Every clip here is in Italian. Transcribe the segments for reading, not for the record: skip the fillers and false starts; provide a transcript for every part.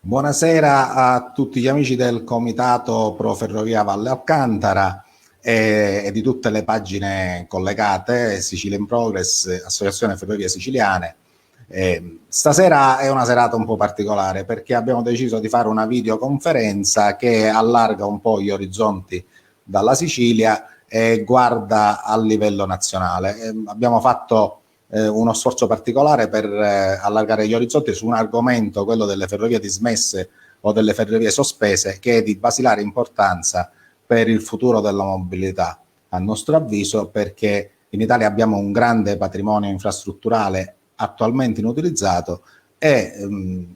Buonasera a tutti gli amici del Comitato Pro Ferrovia Valle Alcantara e di tutte le pagine collegate, Sicilia in Progress, Associazione Ferrovie Siciliane. Stasera è una serata un po' particolare perché abbiamo deciso di fare una videoconferenza che allarga un po' gli orizzonti dalla Sicilia e guarda a livello nazionale. Abbiamo fatto uno sforzo particolare per allargare gli orizzonti su un argomento, quello delle ferrovie dismesse o delle ferrovie sospese, che è di basilare importanza per il futuro della mobilità, a nostro avviso, perché in Italia abbiamo un grande patrimonio infrastrutturale attualmente inutilizzato e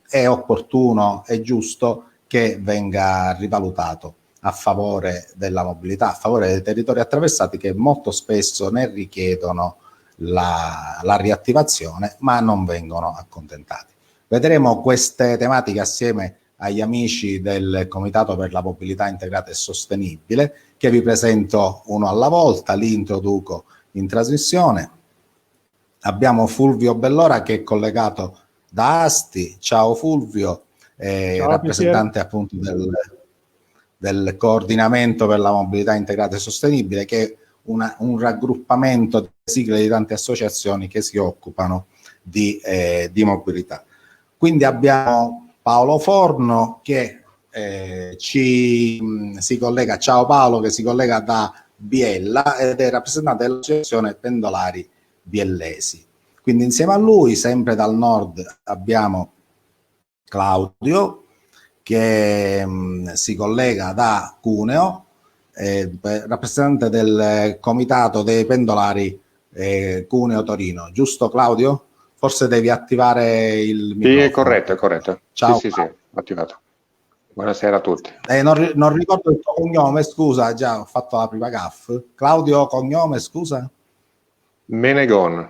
è opportuno e giusto che venga rivalutato a favore della mobilità, a favore dei territori attraversati che molto spesso ne richiedono la riattivazione, ma non vengono accontentati. Vedremo queste tematiche assieme agli amici del Comitato per la Mobilità Integrata e Sostenibile, che vi presento uno alla volta, li introduco in trasmissione. Abbiamo Fulvio Bellora che è collegato da Asti. Ciao Fulvio, Ciao, rappresentante appunto del coordinamento per la mobilità integrata e sostenibile, che è un raggruppamento di sigle di tante associazioni che si occupano di mobilità. Quindi abbiamo Paolo Forno che si collega, ciao Paolo, che si collega da Biella ed è rappresentante dell'associazione Pendolari Biellesi. Quindi insieme a lui, sempre dal nord, abbiamo Claudio che si collega da Cuneo, rappresentante del comitato dei pendolari Cuneo Torino, giusto Claudio? Forse devi attivare il microfono. Sì, è corretto. Ciao. Sì, attivato. Buonasera a tutti. Non ricordo il tuo cognome, scusa, già ho fatto la prima gaffa. Claudio, cognome, scusa? Menegon,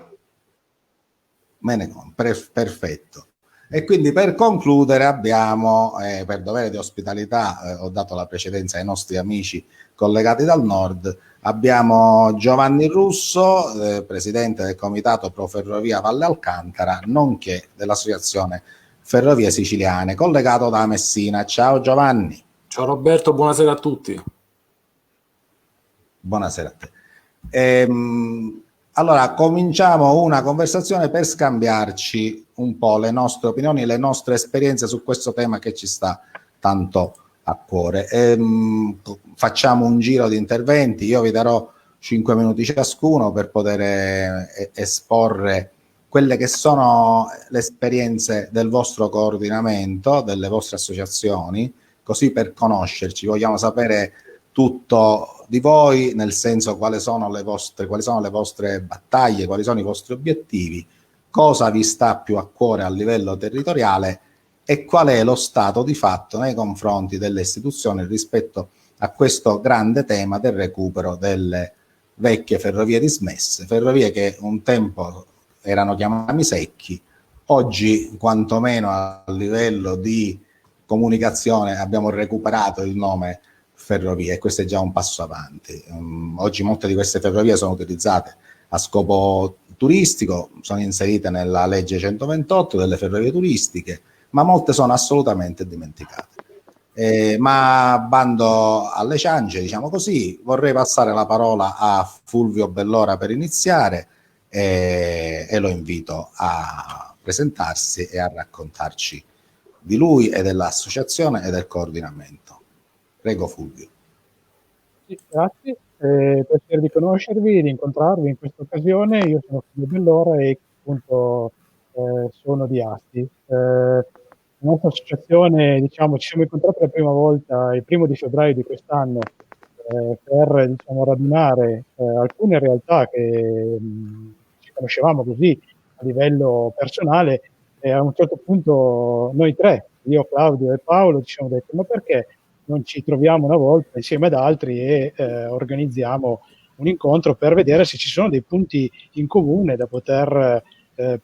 perfetto. E quindi per concludere abbiamo, per dovere di ospitalità, ho dato la precedenza ai nostri amici collegati dal nord, abbiamo Giovanni Russo, presidente del Comitato Pro Ferrovia Valle Alcantara, nonché dell'Associazione Ferrovie Siciliane, collegato da Messina. Ciao Giovanni. Ciao Roberto, buonasera a tutti. Buonasera a te. Allora, cominciamo una conversazione per scambiarci un po' le nostre opinioni, le nostre esperienze su questo tema che ci sta tanto a cuore. Facciamo un giro di interventi, io vi darò 5 minuti ciascuno per poter esporre quelle che sono le esperienze del vostro coordinamento, delle vostre associazioni, così per conoscerci. Vogliamo sapere tutto di voi, nel senso quali sono le vostre battaglie, quali sono i vostri obiettivi, cosa vi sta più a cuore a livello territoriale e qual è lo stato di fatto nei confronti delle istituzioni rispetto a questo grande tema del recupero delle vecchie ferrovie dismesse, ferrovie che un tempo erano chiamati secchi, oggi quantomeno a livello di comunicazione abbiamo recuperato il nome ferrovie e questo è già un passo avanti. Oggi molte di queste ferrovie sono utilizzate a scopo turistico, sono inserite nella legge 128 delle ferrovie turistiche, ma molte sono assolutamente dimenticate. Ma bando alle ciance, diciamo così, vorrei passare la parola a Fulvio Bellora per iniziare e lo invito a presentarsi e a raccontarci di lui e dell'associazione e del coordinamento. Prego Fulvio. Sì, grazie, piacere di conoscervi e di incontrarvi in questa occasione. Io sono Fulvio Bellora e appunto sono di Asti. La nostra associazione, diciamo, ci siamo incontrati la prima volta il 1° di febbraio di quest'anno per, diciamo, radunare alcune realtà che ci conoscevamo così a livello personale e a un certo punto noi tre, io, Claudio e Paolo, ci siamo detti ma perché non ci troviamo una volta insieme ad altri e organizziamo un incontro per vedere se ci sono dei punti in comune da poter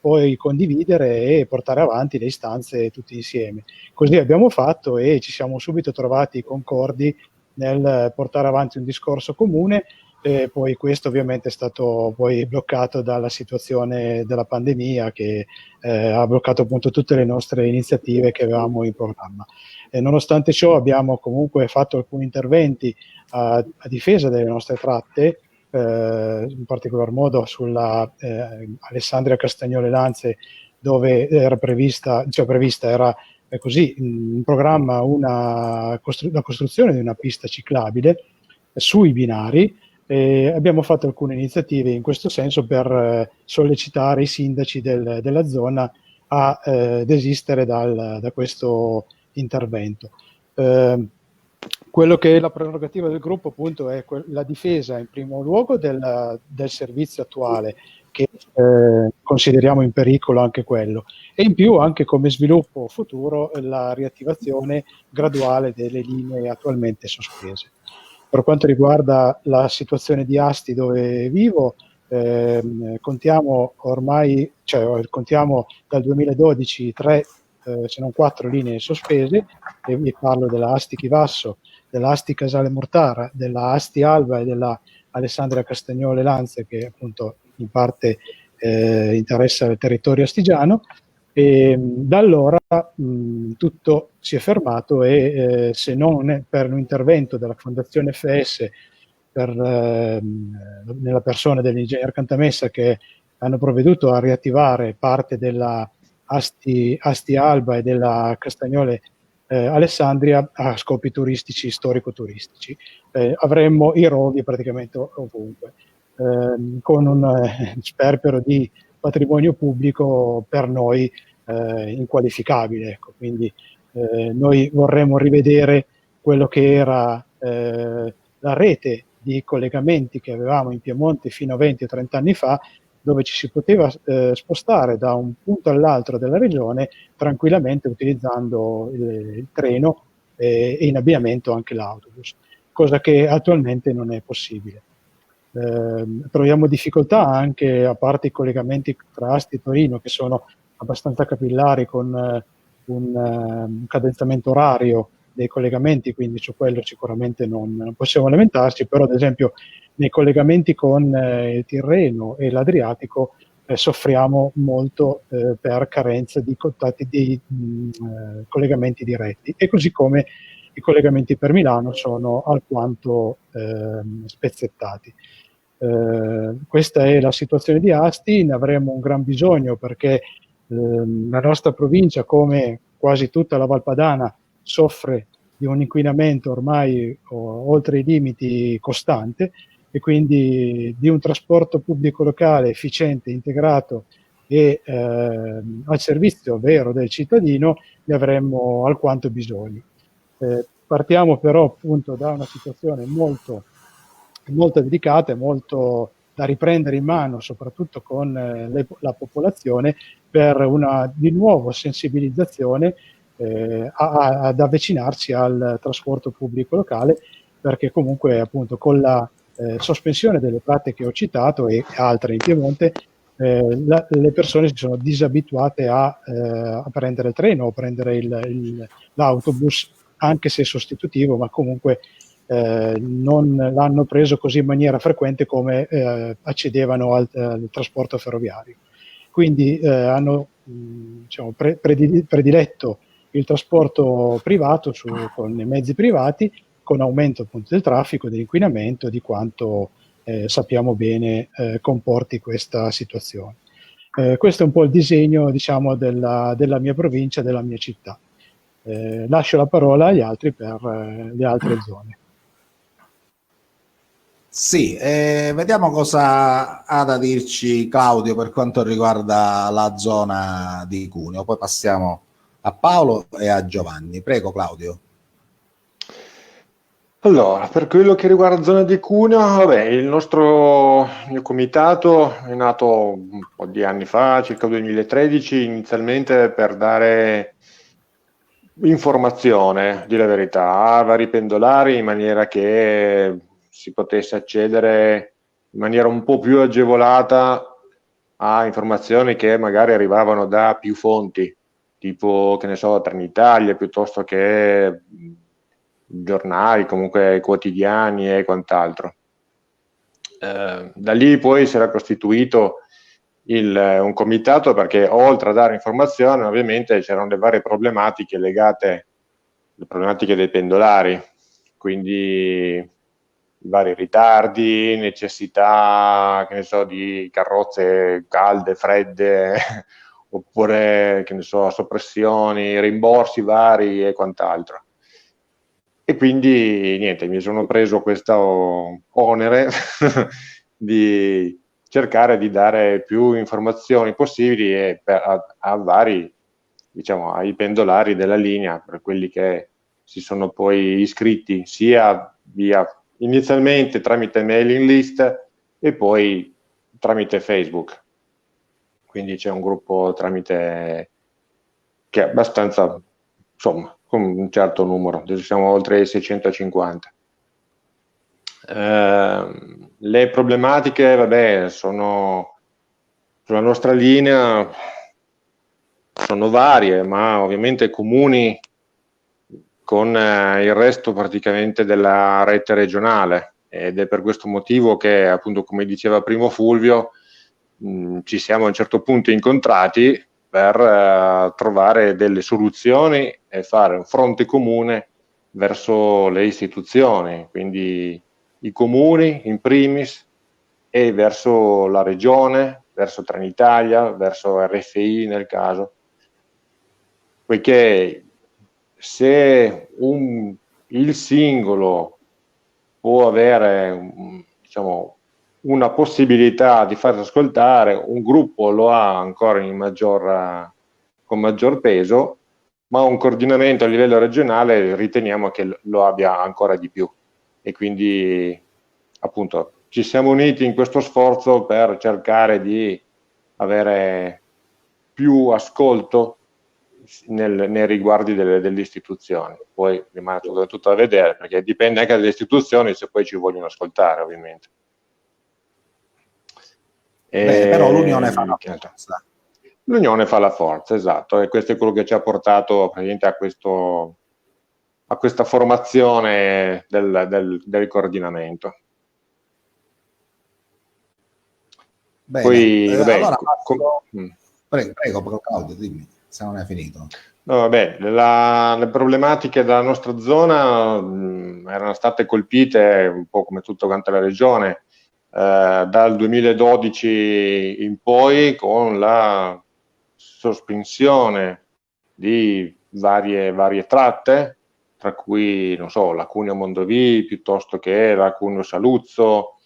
poi condividere e portare avanti le istanze tutti insieme. Così abbiamo fatto e ci siamo subito trovati concordi nel portare avanti un discorso comune E poi questo ovviamente è stato poi bloccato dalla situazione della pandemia che ha bloccato appunto tutte le nostre iniziative che avevamo in programma. E nonostante ciò abbiamo comunque fatto alcuni interventi a difesa delle nostre tratte, in particolar modo sulla Alessandria Castagnole Lanze, dove era prevista era così in programma la costruzione di una pista ciclabile sui binari. Abbiamo fatto alcune iniziative in questo senso per sollecitare i sindaci della zona a desistere da questo intervento. Quello che è la prerogativa del gruppo appunto è la difesa in primo luogo del servizio attuale, che consideriamo in pericolo anche quello, e in più anche come sviluppo futuro la riattivazione graduale delle linee attualmente sospese. Per quanto riguarda la situazione di Asti dove vivo, contiamo dal 2012 3 se non 4 linee sospese, e vi parlo della Asti Chivasso, della Asti Casale Mortara, della Asti Alba e della Alessandria Castagnole Lanze, che appunto in parte interessa il territorio astigiano. E da allora tutto si è fermato e se non per un intervento della Fondazione FS nella persona dell'ingegner Cantamessa, che hanno provveduto a riattivare parte della Asti Alba e della Castagnole Alessandria a scopi turistici, storico-turistici. Avremmo i roghi praticamente ovunque, con un sperpero di patrimonio pubblico per noi inqualificabile. Ecco. Quindi noi vorremmo rivedere quello che era la rete di collegamenti che avevamo in Piemonte fino a 20 o 30 anni fa, dove ci si poteva spostare da un punto all'altro della regione tranquillamente utilizzando il treno e in abbinamento anche l'autobus, cosa che attualmente non è possibile. Troviamo difficoltà anche, a parte i collegamenti tra Asti e Torino, che sono abbastanza capillari con un cadenzamento orario dei collegamenti, quindi su quello sicuramente non possiamo lamentarci, però ad esempio nei collegamenti con il Tirreno e l'Adriatico soffriamo molto per carenza di contatti di collegamenti diretti, e così come i collegamenti per Milano sono alquanto spezzettati. Questa è la situazione di Asti. Ne avremo un gran bisogno perché la nostra provincia, come quasi tutta la Valpadana, soffre di un inquinamento ormai oltre i limiti costante, e quindi di un trasporto pubblico locale efficiente, integrato e al servizio vero del cittadino ne avremmo alquanto bisogno. Partiamo però appunto da una situazione molto delicata e molto da riprendere in mano, soprattutto con la popolazione, per una di nuovo sensibilizzazione ad avvicinarsi al trasporto pubblico locale, perché comunque appunto con la sospensione delle tratte che ho citato e altre in Piemonte, le persone si sono disabituate a prendere il treno o prendere l'autobus, anche se sostitutivo, ma comunque non l'hanno preso così in maniera frequente come accedevano al trasporto ferroviario. Quindi hanno diciamo, prediletto il trasporto privato con i mezzi privati, con aumento appunto del traffico, dell'inquinamento, di quanto sappiamo bene comporti questa situazione. Questo è un po' il disegno, diciamo, della mia provincia, della mia città. Lascio la parola agli altri per le altre zone. Sì, vediamo cosa ha da dirci Claudio per quanto riguarda la zona di Cuneo, poi passiamo a Paolo e a Giovanni. Prego Claudio. Allora, per quello che riguarda la zona di Cuneo, vabbè, il mio comitato è nato un po' di anni fa, circa 2013, inizialmente per dare informazione, dire la verità, a vari pendolari in maniera che si potesse accedere in maniera un po' più agevolata a informazioni che magari arrivavano da più fonti, tipo, che ne so, Trenitalia, piuttosto che giornali, comunque quotidiani e quant'altro. Da lì poi si era costituito un comitato, perché oltre a dare informazione ovviamente c'erano le varie problematiche legate alle problematiche dei pendolari, quindi i vari ritardi, necessità, che ne so, di carrozze calde, fredde, oppure, che ne so, soppressioni, rimborsi vari e quant'altro. E quindi niente, mi sono preso questo onere di cercare di dare più informazioni possibili a vari, diciamo, ai pendolari della linea, per quelli che si sono poi iscritti sia inizialmente tramite mailing list e poi tramite Facebook. Quindi c'è un gruppo tramite che è abbastanza, insomma, con un certo numero, adesso siamo oltre i 650. Le problematiche, vabbè, sono sulla nostra linea, sono varie, ma ovviamente comuni con il resto praticamente della rete regionale, ed è per questo motivo che, appunto, come diceva prima Fulvio, ci siamo a un certo punto incontrati per trovare delle soluzioni e fare un fronte comune verso le istituzioni, quindi i comuni in primis, e verso la regione, verso Trenitalia, verso RFI nel caso, poiché se il singolo può avere, diciamo, una possibilità di farsi ascoltare, un gruppo lo ha ancora con maggior peso, ma un coordinamento a livello regionale riteniamo che lo abbia ancora di più, e quindi appunto ci siamo uniti in questo sforzo per cercare di avere più ascolto nei riguardi delle istituzioni. Poi rimane tutto da vedere, perché dipende anche dalle istituzioni se poi ci vogliono ascoltare, ovviamente. Però l'unione fa la forza. L'unione fa la forza, esatto, e questo è quello che ci ha portato praticamente a questa formazione del coordinamento. Bene. Poi, vabbè, allora, prego, Claudio, dimmi se non è finito. No, vabbè, le problematiche della nostra zona erano state colpite un po' come tutta quanta la regione dal 2012 in poi, con la sospensione di varie tratte, tra cui, non so, la Cuneo-Mondovì, piuttosto che la Cuneo-Saluzzo,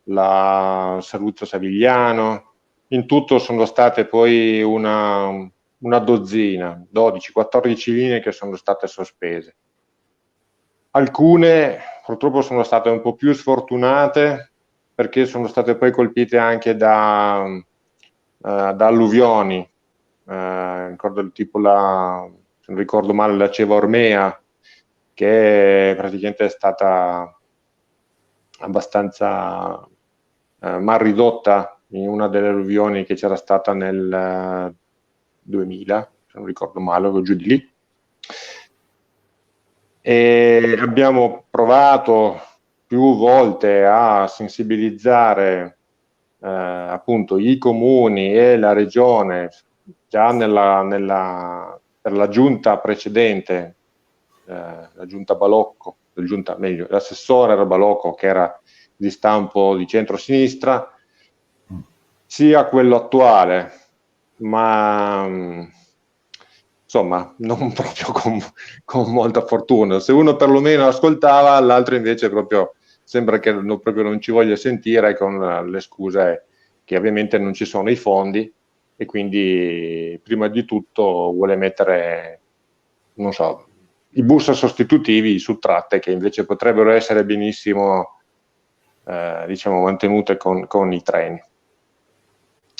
la Saluzzo-Savigliano. In tutto sono state poi una dozzina, 12-14 linee che sono state sospese. Alcune purtroppo sono state un po' più sfortunate, perché sono state poi colpite anche da alluvioni, ricordo tipo se non ricordo male, la Ceva Ormea, che praticamente è stata abbastanza mal ridotta in una delle alluvioni che c'era stata nel 2000, se non ricordo male, o giù di lì. E abbiamo provato più volte a sensibilizzare appunto i comuni e la regione, già per la giunta precedente, la giunta Balocco, meglio, l'assessore era Balocco, che era di stampo di centro-sinistra, sia quello attuale, ma insomma non proprio con molta fortuna. Se uno perlomeno ascoltava, l'altro invece proprio sembra che proprio non ci voglia sentire, con le scuse che ovviamente non ci sono i fondi, e quindi prima di tutto vuole mettere, non so, i bus sostitutivi su tratte che invece potrebbero essere benissimo diciamo mantenute con i treni.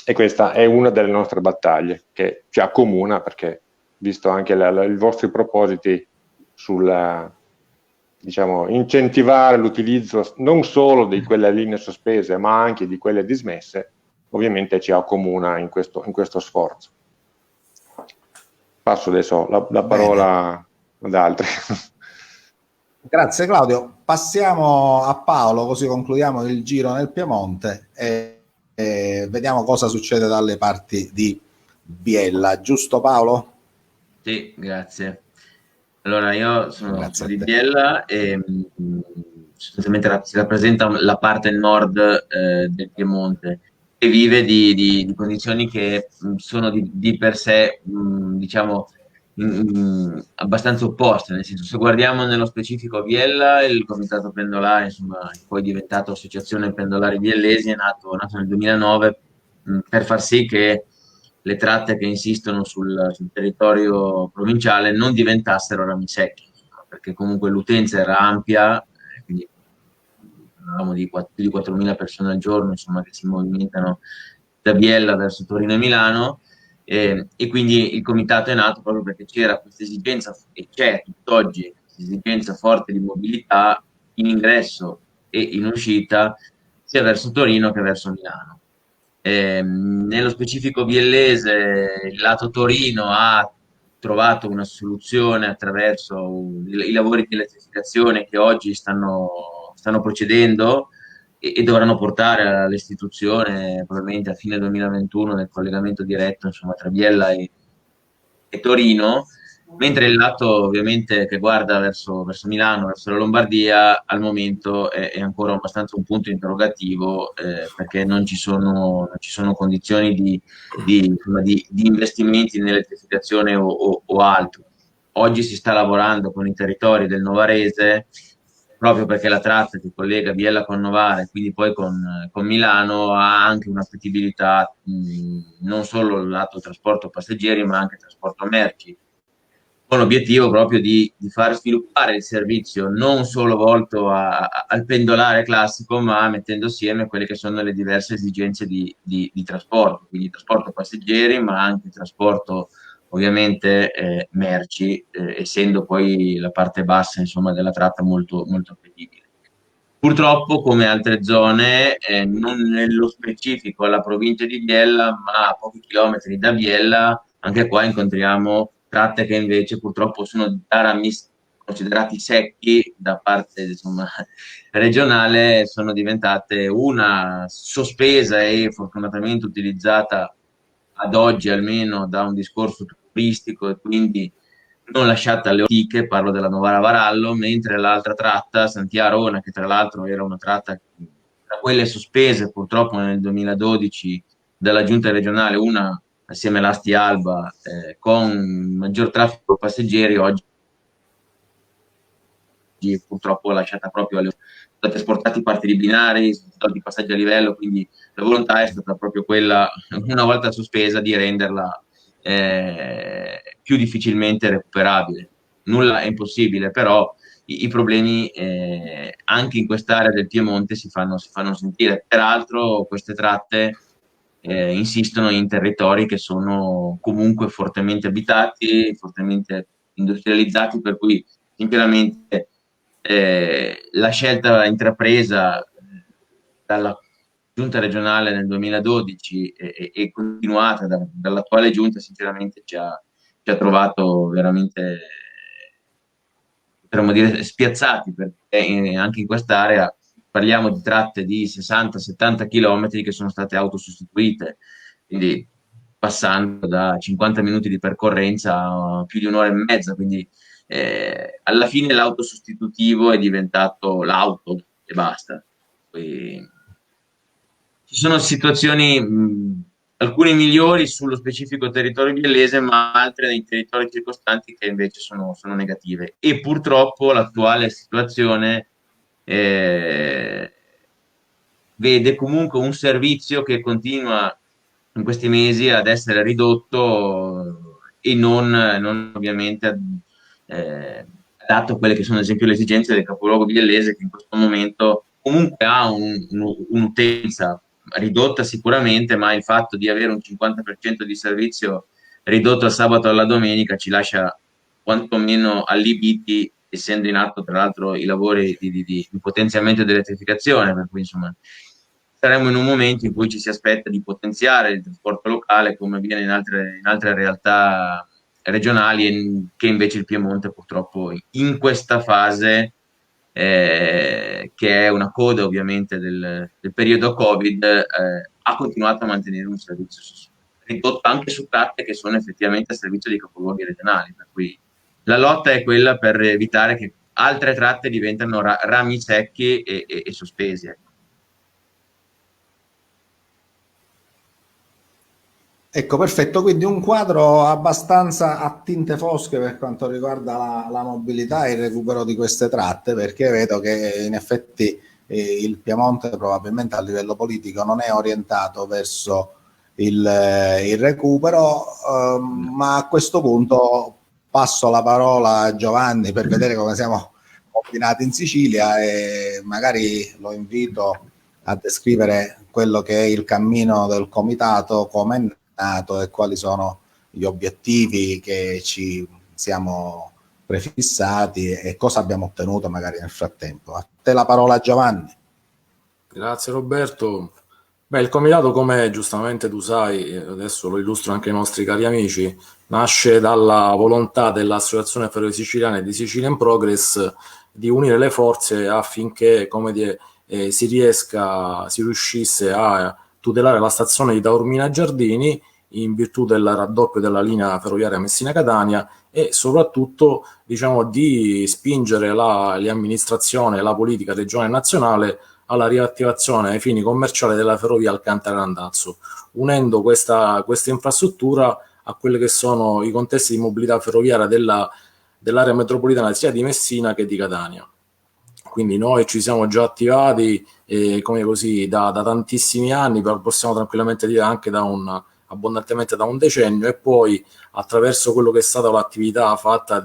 E questa è una delle nostre battaglie che ci accomuna, perché visto anche i vostri propositi sul diciamo incentivare l'utilizzo non solo di quelle linee sospese ma anche di quelle dismesse, ovviamente ci accomuna in questo sforzo. Passo adesso la parola ad altri. Grazie Claudio, passiamo a Paolo così concludiamo il giro nel Piemonte e vediamo cosa succede dalle parti di Biella, giusto Paolo? Sì, grazie. Allora, io sono Grazie a di te. Biella e sostanzialmente si rappresenta la parte nord del Piemonte, che vive di condizioni che sono di per sé, diciamo, abbastanza opposte. Nel senso, se guardiamo nello specifico Biella, il Comitato Pendolare, insomma, poi diventato Associazione Pendolari Biellesi, è nato nel 2009 per far sì che le tratte che insistono sul territorio provinciale non diventassero rami secchi, perché comunque l'utenza era ampia, quindi parlavamo di più di 4.000 persone al giorno, insomma, che si movimentano da Biella verso Torino e Milano, e quindi il comitato è nato proprio perché c'era questa esigenza, e c'è tutt'oggi, questa esigenza forte di mobilità in ingresso e in uscita, sia verso Torino che verso Milano. Nello specifico biellese, il lato Torino ha trovato una soluzione attraverso i lavori di elettrificazione che oggi stanno procedendo e dovranno portare all'istituzione probabilmente a fine 2021 del collegamento diretto, insomma, tra Biella e Torino, mentre il lato ovviamente che guarda verso Milano, verso la Lombardia, al momento è ancora abbastanza un punto interrogativo, perché non ci sono condizioni insomma, di investimenti in elettrificazione o altro. Oggi si sta lavorando con i territori del Novarese, proprio perché la tratta che collega Biella con Novara e quindi poi con Milano ha anche una fattibilità non solo il lato trasporto passeggeri ma anche trasporto merci, con l'obiettivo proprio di far sviluppare il servizio non solo volto al pendolare classico, ma mettendo assieme quelle che sono le diverse esigenze di trasporto, quindi trasporto passeggeri, ma anche trasporto ovviamente merci, essendo poi la parte bassa, insomma, della tratta molto, molto appetibile. Purtroppo, come altre zone, non nello specifico alla provincia di Biella, ma a pochi chilometri da Biella, anche qua incontriamo tratte che invece purtroppo sono considerati secchi da parte, insomma, regionale, sono diventate una sospesa e fortunatamente utilizzata ad oggi almeno da un discorso turistico e quindi non lasciata alle ortiche, parlo della Novara Varallo, mentre l'altra tratta, Santiarona, che tra l'altro era una tratta tra quelle sospese purtroppo nel 2012 dalla giunta regionale, una assieme all'Asti Alba, con maggior traffico passeggeri, oggi purtroppo lasciata proprio alle sono stati trasportati parti di binari, sono stati passaggi a livello, quindi la volontà è stata proprio quella, una volta sospesa, di renderla più difficilmente recuperabile. Nulla è impossibile, però i problemi anche in quest'area del Piemonte si fanno sentire. Peraltro queste tratte insistono in territori che sono comunque fortemente abitati, fortemente industrializzati, per cui sinceramente la scelta intrapresa dalla giunta regionale nel 2012 e continuata dall'attuale giunta sinceramente ci ha trovato veramente, potremmo dire, spiazzati, perché anche in quest'area parliamo di tratte di 60-70 km che sono state autosostituite, quindi passando da 50 minuti di percorrenza a più di un'ora e mezza, quindi alla fine l'autosostitutivo è diventato l'auto e basta. Poi, ci sono situazioni, alcune migliori sullo specifico territorio biellese, ma altre nei territori circostanti che invece sono negative. E purtroppo l'attuale situazione vede comunque un servizio che continua in questi mesi ad essere ridotto e non ovviamente adatto a quelle che sono ad esempio le esigenze del capoluogo biellese, che in questo momento comunque ha un'utenza ridotta sicuramente, ma il fatto di avere un 50% di servizio ridotto al sabato e alla domenica ci lascia quantomeno allibiti, essendo in atto tra l'altro i lavori di potenziamento dell'elettrificazione, per cui insomma saremo in un momento in cui ci si aspetta di potenziare il trasporto locale come avviene in altre realtà regionali, che invece il Piemonte purtroppo in questa fase che è una coda ovviamente del periodo Covid, ha continuato a mantenere un servizio ridotto anche su tratte che sono effettivamente a servizio dei capoluoghi regionali, per cui la lotta è quella per evitare che altre tratte diventano rami secchi e sospesi. Ecco. Ecco, perfetto, quindi un quadro abbastanza a tinte fosche per quanto riguarda la mobilità e il recupero di queste tratte, perché vedo che in effetti il Piemonte probabilmente a livello politico non è orientato verso il recupero, ma a questo punto passo la parola a Giovanni per vedere come siamo combinati in Sicilia e magari lo invito a descrivere quello che è il cammino del comitato, come è nato e quali sono gli obiettivi che ci siamo prefissati e cosa abbiamo ottenuto magari nel frattempo. A te la parola, Giovanni. Grazie Roberto. Beh, il comitato, come giustamente tu sai, adesso lo illustro anche ai nostri cari amici, nasce dalla volontà dell'Associazione Ferrovie Siciliane e di Sicilia in Progress di unire le forze affinché, come dire, si riuscisse a tutelare la stazione di Taormina Giardini in virtù del raddoppio della linea ferroviaria Messina-Catania e soprattutto, diciamo, di spingere le amministrazioni e la politica regionale e nazionale alla riattivazione ai fini commerciali della ferrovia Alcantara-Andazzo, unendo questa infrastruttura a quelli che sono i contesti di mobilità ferroviaria dell'area metropolitana sia di Messina che di Catania. Quindi noi ci siamo già attivati come così da tantissimi anni, possiamo tranquillamente dire anche abbondantemente da un decennio, e poi attraverso quello che è stata l'attività fatta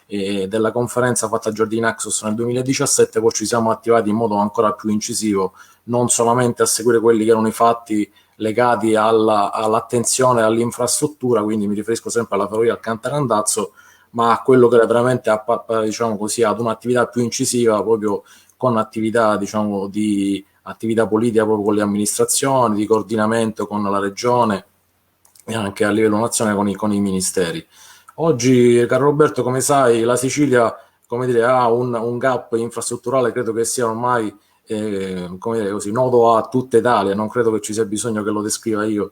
della conferenza fatta a Giardini Naxos nel 2017, poi ci siamo attivati in modo ancora più incisivo, non solamente a seguire quelli che erano i fatti legati all'attenzione all'infrastruttura, quindi mi riferisco sempre alla ferrovia Alcantara-Andazzo, ma a quello che era veramente, diciamo così, ad un'attività più incisiva, proprio con attività, diciamo, di attività politica proprio con le amministrazioni, di coordinamento con la regione e anche a livello nazionale con i ministeri. Oggi, caro Roberto, come sai, la Sicilia, come dire, ha un gap infrastrutturale, credo che sia ormai come dire così, noto a tutta Italia, non credo che ci sia bisogno che lo descriva io.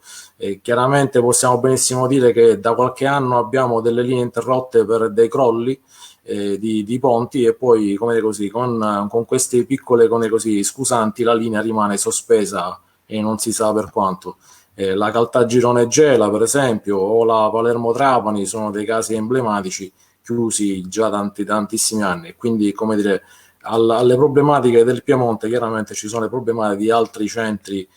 Chiaramente possiamo benissimo dire che da qualche anno abbiamo delle linee interrotte per dei crolli di ponti, e poi, come dire così, con queste piccole, come così, scusanti, la linea rimane sospesa e non si sa per quanto. La Caltagirone-Gela, per esempio, o la Palermo-Trapani sono dei casi emblematici chiusi già tantissimi anni. Quindi, come dire, alle problematiche del Piemonte chiaramente ci sono le problematiche di altri centri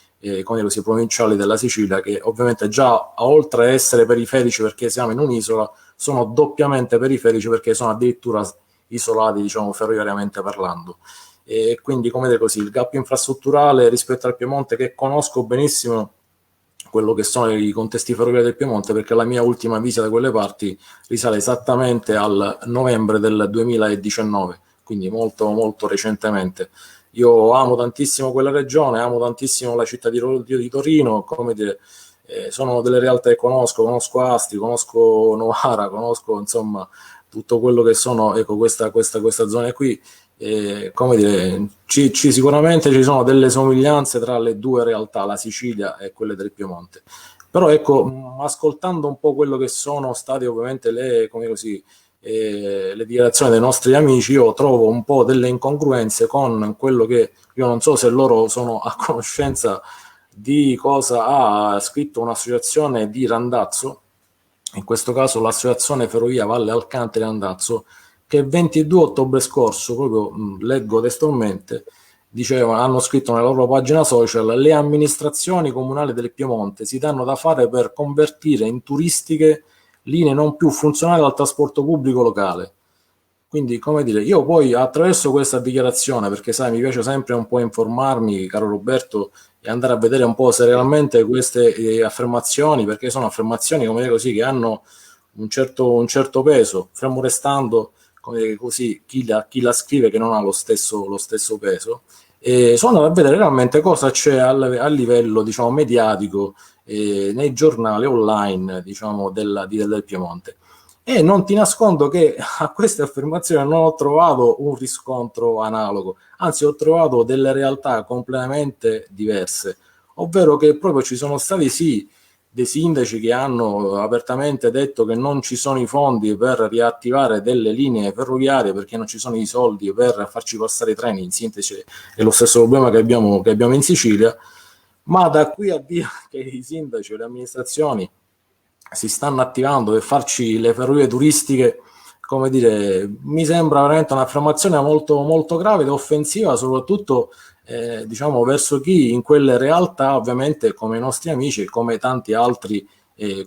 come così, provinciali della Sicilia, che ovviamente già, oltre a essere periferici perché siamo in un'isola, sono doppiamente periferici perché sono addirittura isolati, diciamo, ferroviariamente parlando. E quindi, come dire così, il gap infrastrutturale rispetto al Piemonte, che conosco benissimo quello che sono i contesti ferroviari del Piemonte, perché la mia ultima visita da quelle parti risale esattamente al novembre del 2019, quindi molto molto recentemente. Io amo tantissimo quella regione, amo tantissimo la città di Torino, come dire, sono delle realtà che conosco Asti, conosco Novara, conosco insomma tutto quello che sono, ecco, questa zona qui. Come dire, sicuramente ci sono delle somiglianze tra le due realtà, la Sicilia e quelle del Piemonte. Però ecco, ascoltando un po' quello che sono state ovviamente le dichiarazioni dei nostri amici, io trovo un po' delle incongruenze con quello che, io non so se loro sono a conoscenza di cosa ha scritto un'associazione di Randazzo, in questo caso l'associazione Ferrovia Valle Alcantara Randazzo, che il 22 ottobre scorso, proprio leggo testualmente, dicevano, hanno scritto nella loro pagina social: le amministrazioni comunali del Piemonte si danno da fare per convertire in turistiche linee non più funzionali al trasporto pubblico locale. Quindi, come dire, io poi attraverso questa dichiarazione, perché sai, mi piace sempre un po' informarmi, caro Roberto, e andare a vedere un po' se realmente queste affermazioni, perché sono affermazioni, come dire così, che hanno un certo peso, fermo restando, come dire così, chi la scrive che non ha lo stesso peso, e sono andato a vedere realmente cosa c'è a livello, diciamo, mediatico nei giornali online, diciamo, del Piemonte. E non ti nascondo che a queste affermazioni non ho trovato un riscontro analogo, anzi ho trovato delle realtà completamente diverse, ovvero che proprio ci sono stati sì dei sindaci che hanno apertamente detto che non ci sono i fondi per riattivare delle linee ferroviarie perché non ci sono i soldi per farci passare i treni, in sintesi è lo stesso problema che abbiamo in Sicilia, ma da qui a dire che i sindaci e le amministrazioni si stanno attivando per farci le ferrovie turistiche, come dire, mi sembra veramente un'affermazione molto, molto grave ed offensiva, soprattutto diciamo verso chi in quelle realtà, ovviamente come i nostri amici e come tanti altri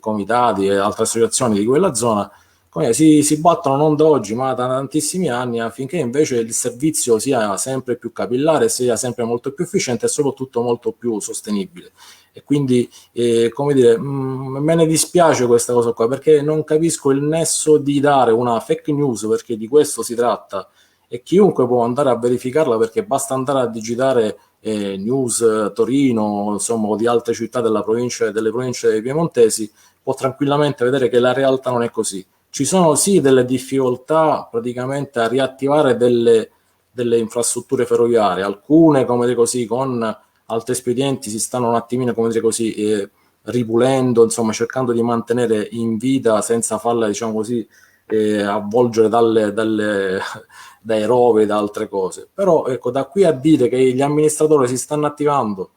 comitati e altre associazioni di quella zona, si battono non da oggi ma da tantissimi anni affinché invece il servizio sia sempre più capillare, sia sempre molto più efficiente e soprattutto molto più sostenibile. E quindi come dire, me ne dispiace questa cosa qua perché non capisco il nesso di dare una fake news, perché di questo si tratta e chiunque può andare a verificarla perché basta andare a digitare news Torino, insomma, o di altre città delle province piemontesi, può tranquillamente vedere che la realtà non è così. Ci sono sì delle difficoltà praticamente a riattivare delle infrastrutture ferroviarie, alcune come dire così con altri espedienti si stanno un attimino, come dire così, ripulendo, insomma, cercando di mantenere in vita senza farla, diciamo così, avvolgere dai rovi e da altre cose. Però, ecco, da qui a dire che gli amministratori si stanno attivando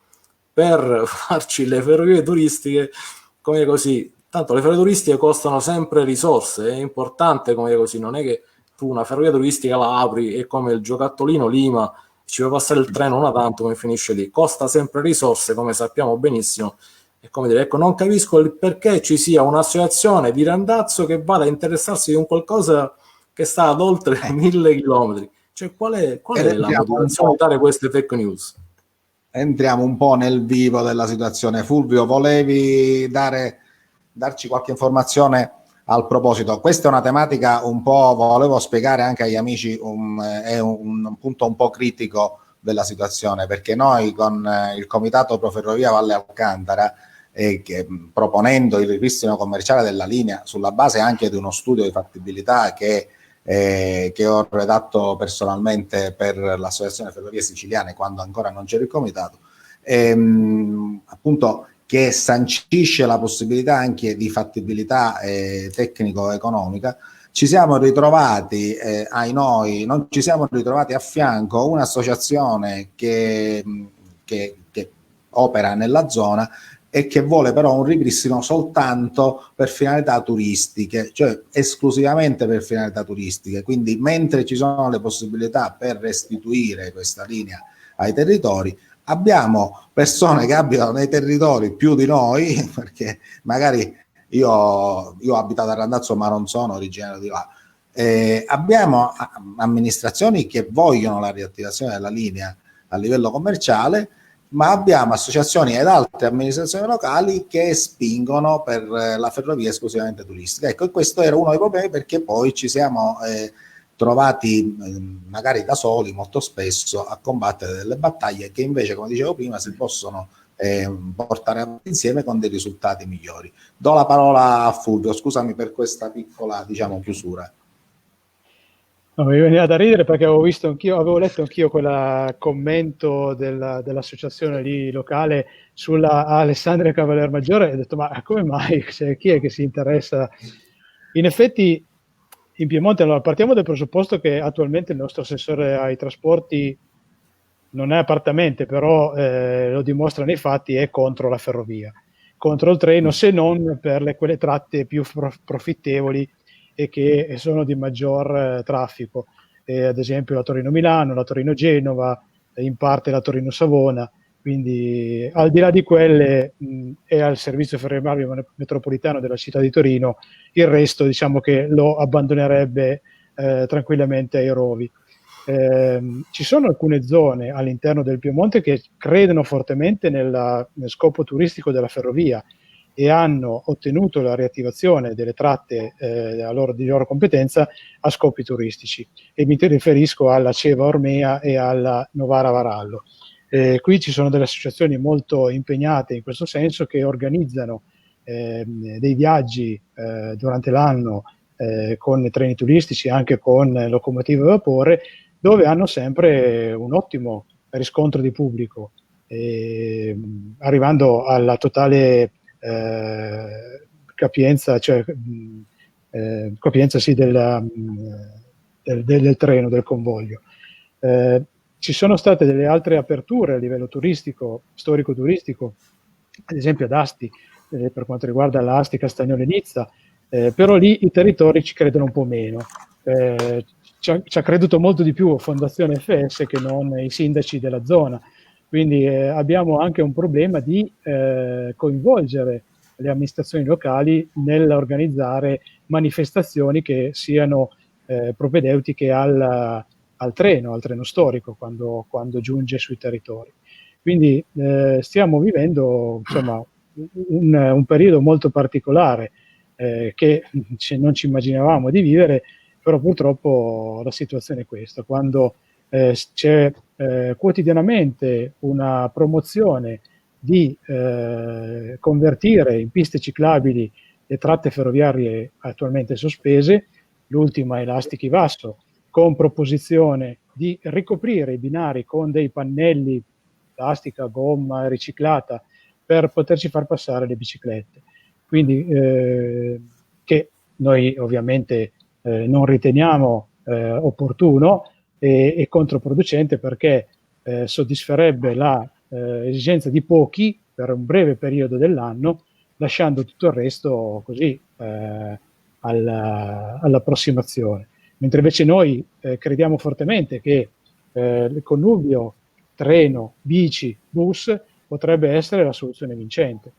per farci le ferrovie turistiche, come dire così, tanto le ferrovie turistiche costano sempre risorse, è importante, come dire così, non è che tu una ferrovia turistica la apri e come il giocattolino Lima ci fa passare il treno una tanto come finisce lì, costa sempre risorse come sappiamo benissimo e come dire, ecco non capisco il perché ci sia un'associazione di randazzo che vada a interessarsi di un qualcosa che sta ad oltre 1000 chilometri, cioè qual è la motivazione di dare queste fake news? Entriamo un po' nel vivo della situazione. Fulvio, volevi darci qualche informazione al proposito? Questa è una tematica un po', volevo spiegare anche agli amici, è un punto un po' critico della situazione, perché noi con il Comitato Pro Ferrovia Valle Alcantara, proponendo il ripristino commerciale della linea sulla base anche di uno studio di fattibilità che ho redatto personalmente per l'Associazione Ferrovie Siciliane quando ancora non c'era il comitato, appunto che sancisce la possibilità anche di fattibilità tecnico-economica, ci siamo ritrovati, non ci siamo ritrovati a fianco un'associazione che opera nella zona e che vuole però un ripristino soltanto per finalità turistiche, cioè esclusivamente per finalità turistiche. Quindi mentre ci sono le possibilità per restituire questa linea ai territori, abbiamo persone che abitano nei territori più di noi, perché magari io ho abitato a Randazzo ma non sono originario di là, abbiamo amministrazioni che vogliono la riattivazione della linea a livello commerciale, ma abbiamo associazioni ed altre amministrazioni locali che spingono per la ferrovia esclusivamente turistica. Ecco, e questo era uno dei problemi, perché poi ci siamo trovati magari da soli molto spesso a combattere delle battaglie che invece, come dicevo prima, si possono portare avanti insieme con dei risultati migliori. Do la parola a Fulvio, scusami per questa piccola, diciamo, chiusura. No, mi veniva da ridere perché avevo letto anch'io quel commento dell'associazione lì locale sulla Alessandria Cavaler Maggiore e ho detto ma come mai, chi è che si interessa? In effetti in Piemonte, allora partiamo dal presupposto che attualmente il nostro assessore ai trasporti non è apertamente, però lo dimostra nei fatti, è contro la ferrovia, contro il treno, se non per quelle tratte più profittevoli e che sono di maggior traffico, ad esempio la Torino-Milano, la Torino-Genova, in parte la Torino-Savona, quindi al di là di quelle è al servizio ferroviario metropolitano della città di Torino, il resto diciamo che lo abbandonerebbe tranquillamente ai rovi. Ci sono alcune zone all'interno del Piemonte che credono fortemente nel scopo turistico della ferrovia e hanno ottenuto la riattivazione delle tratte di loro competenza a scopi turistici, e mi riferisco alla Ceva Ormea e alla Novara Varallo. Qui ci sono delle associazioni molto impegnate in questo senso che organizzano dei viaggi durante l'anno con i treni turistici, anche con locomotive a vapore, dove hanno sempre un ottimo riscontro di pubblico, arrivando alla totale capienza, cioè capienza sì, del treno, del convoglio. Ci sono state delle altre aperture a livello turistico, storico-turistico, ad esempio ad Asti, per quanto riguarda la Asti, Castagnolo e Nizza, però lì i territori ci credono un po' meno. Ci ha creduto molto di più Fondazione FS che non i sindaci della zona. Quindi abbiamo anche un problema di coinvolgere le amministrazioni locali nell'organizzare manifestazioni che siano propedeutiche al treno storico quando giunge sui territori. Quindi stiamo vivendo, insomma, un periodo molto particolare che non ci immaginavamo di vivere, però purtroppo la situazione è questa. Quando c'è quotidianamente una promozione di convertire in piste ciclabili le tratte ferroviarie attualmente sospese, l'ultima è la Asti-Chivasso, con proposizione di ricoprire i binari con dei pannelli plastica, gomma riciclata per poterci far passare le biciclette. Quindi che noi ovviamente non riteniamo opportuno e controproducente, perché soddisferebbe la esigenza di pochi per un breve periodo dell'anno, lasciando tutto il resto così all'approssimazione. Mentre invece noi crediamo fortemente che il connubio treno, bici, bus potrebbe essere la soluzione vincente,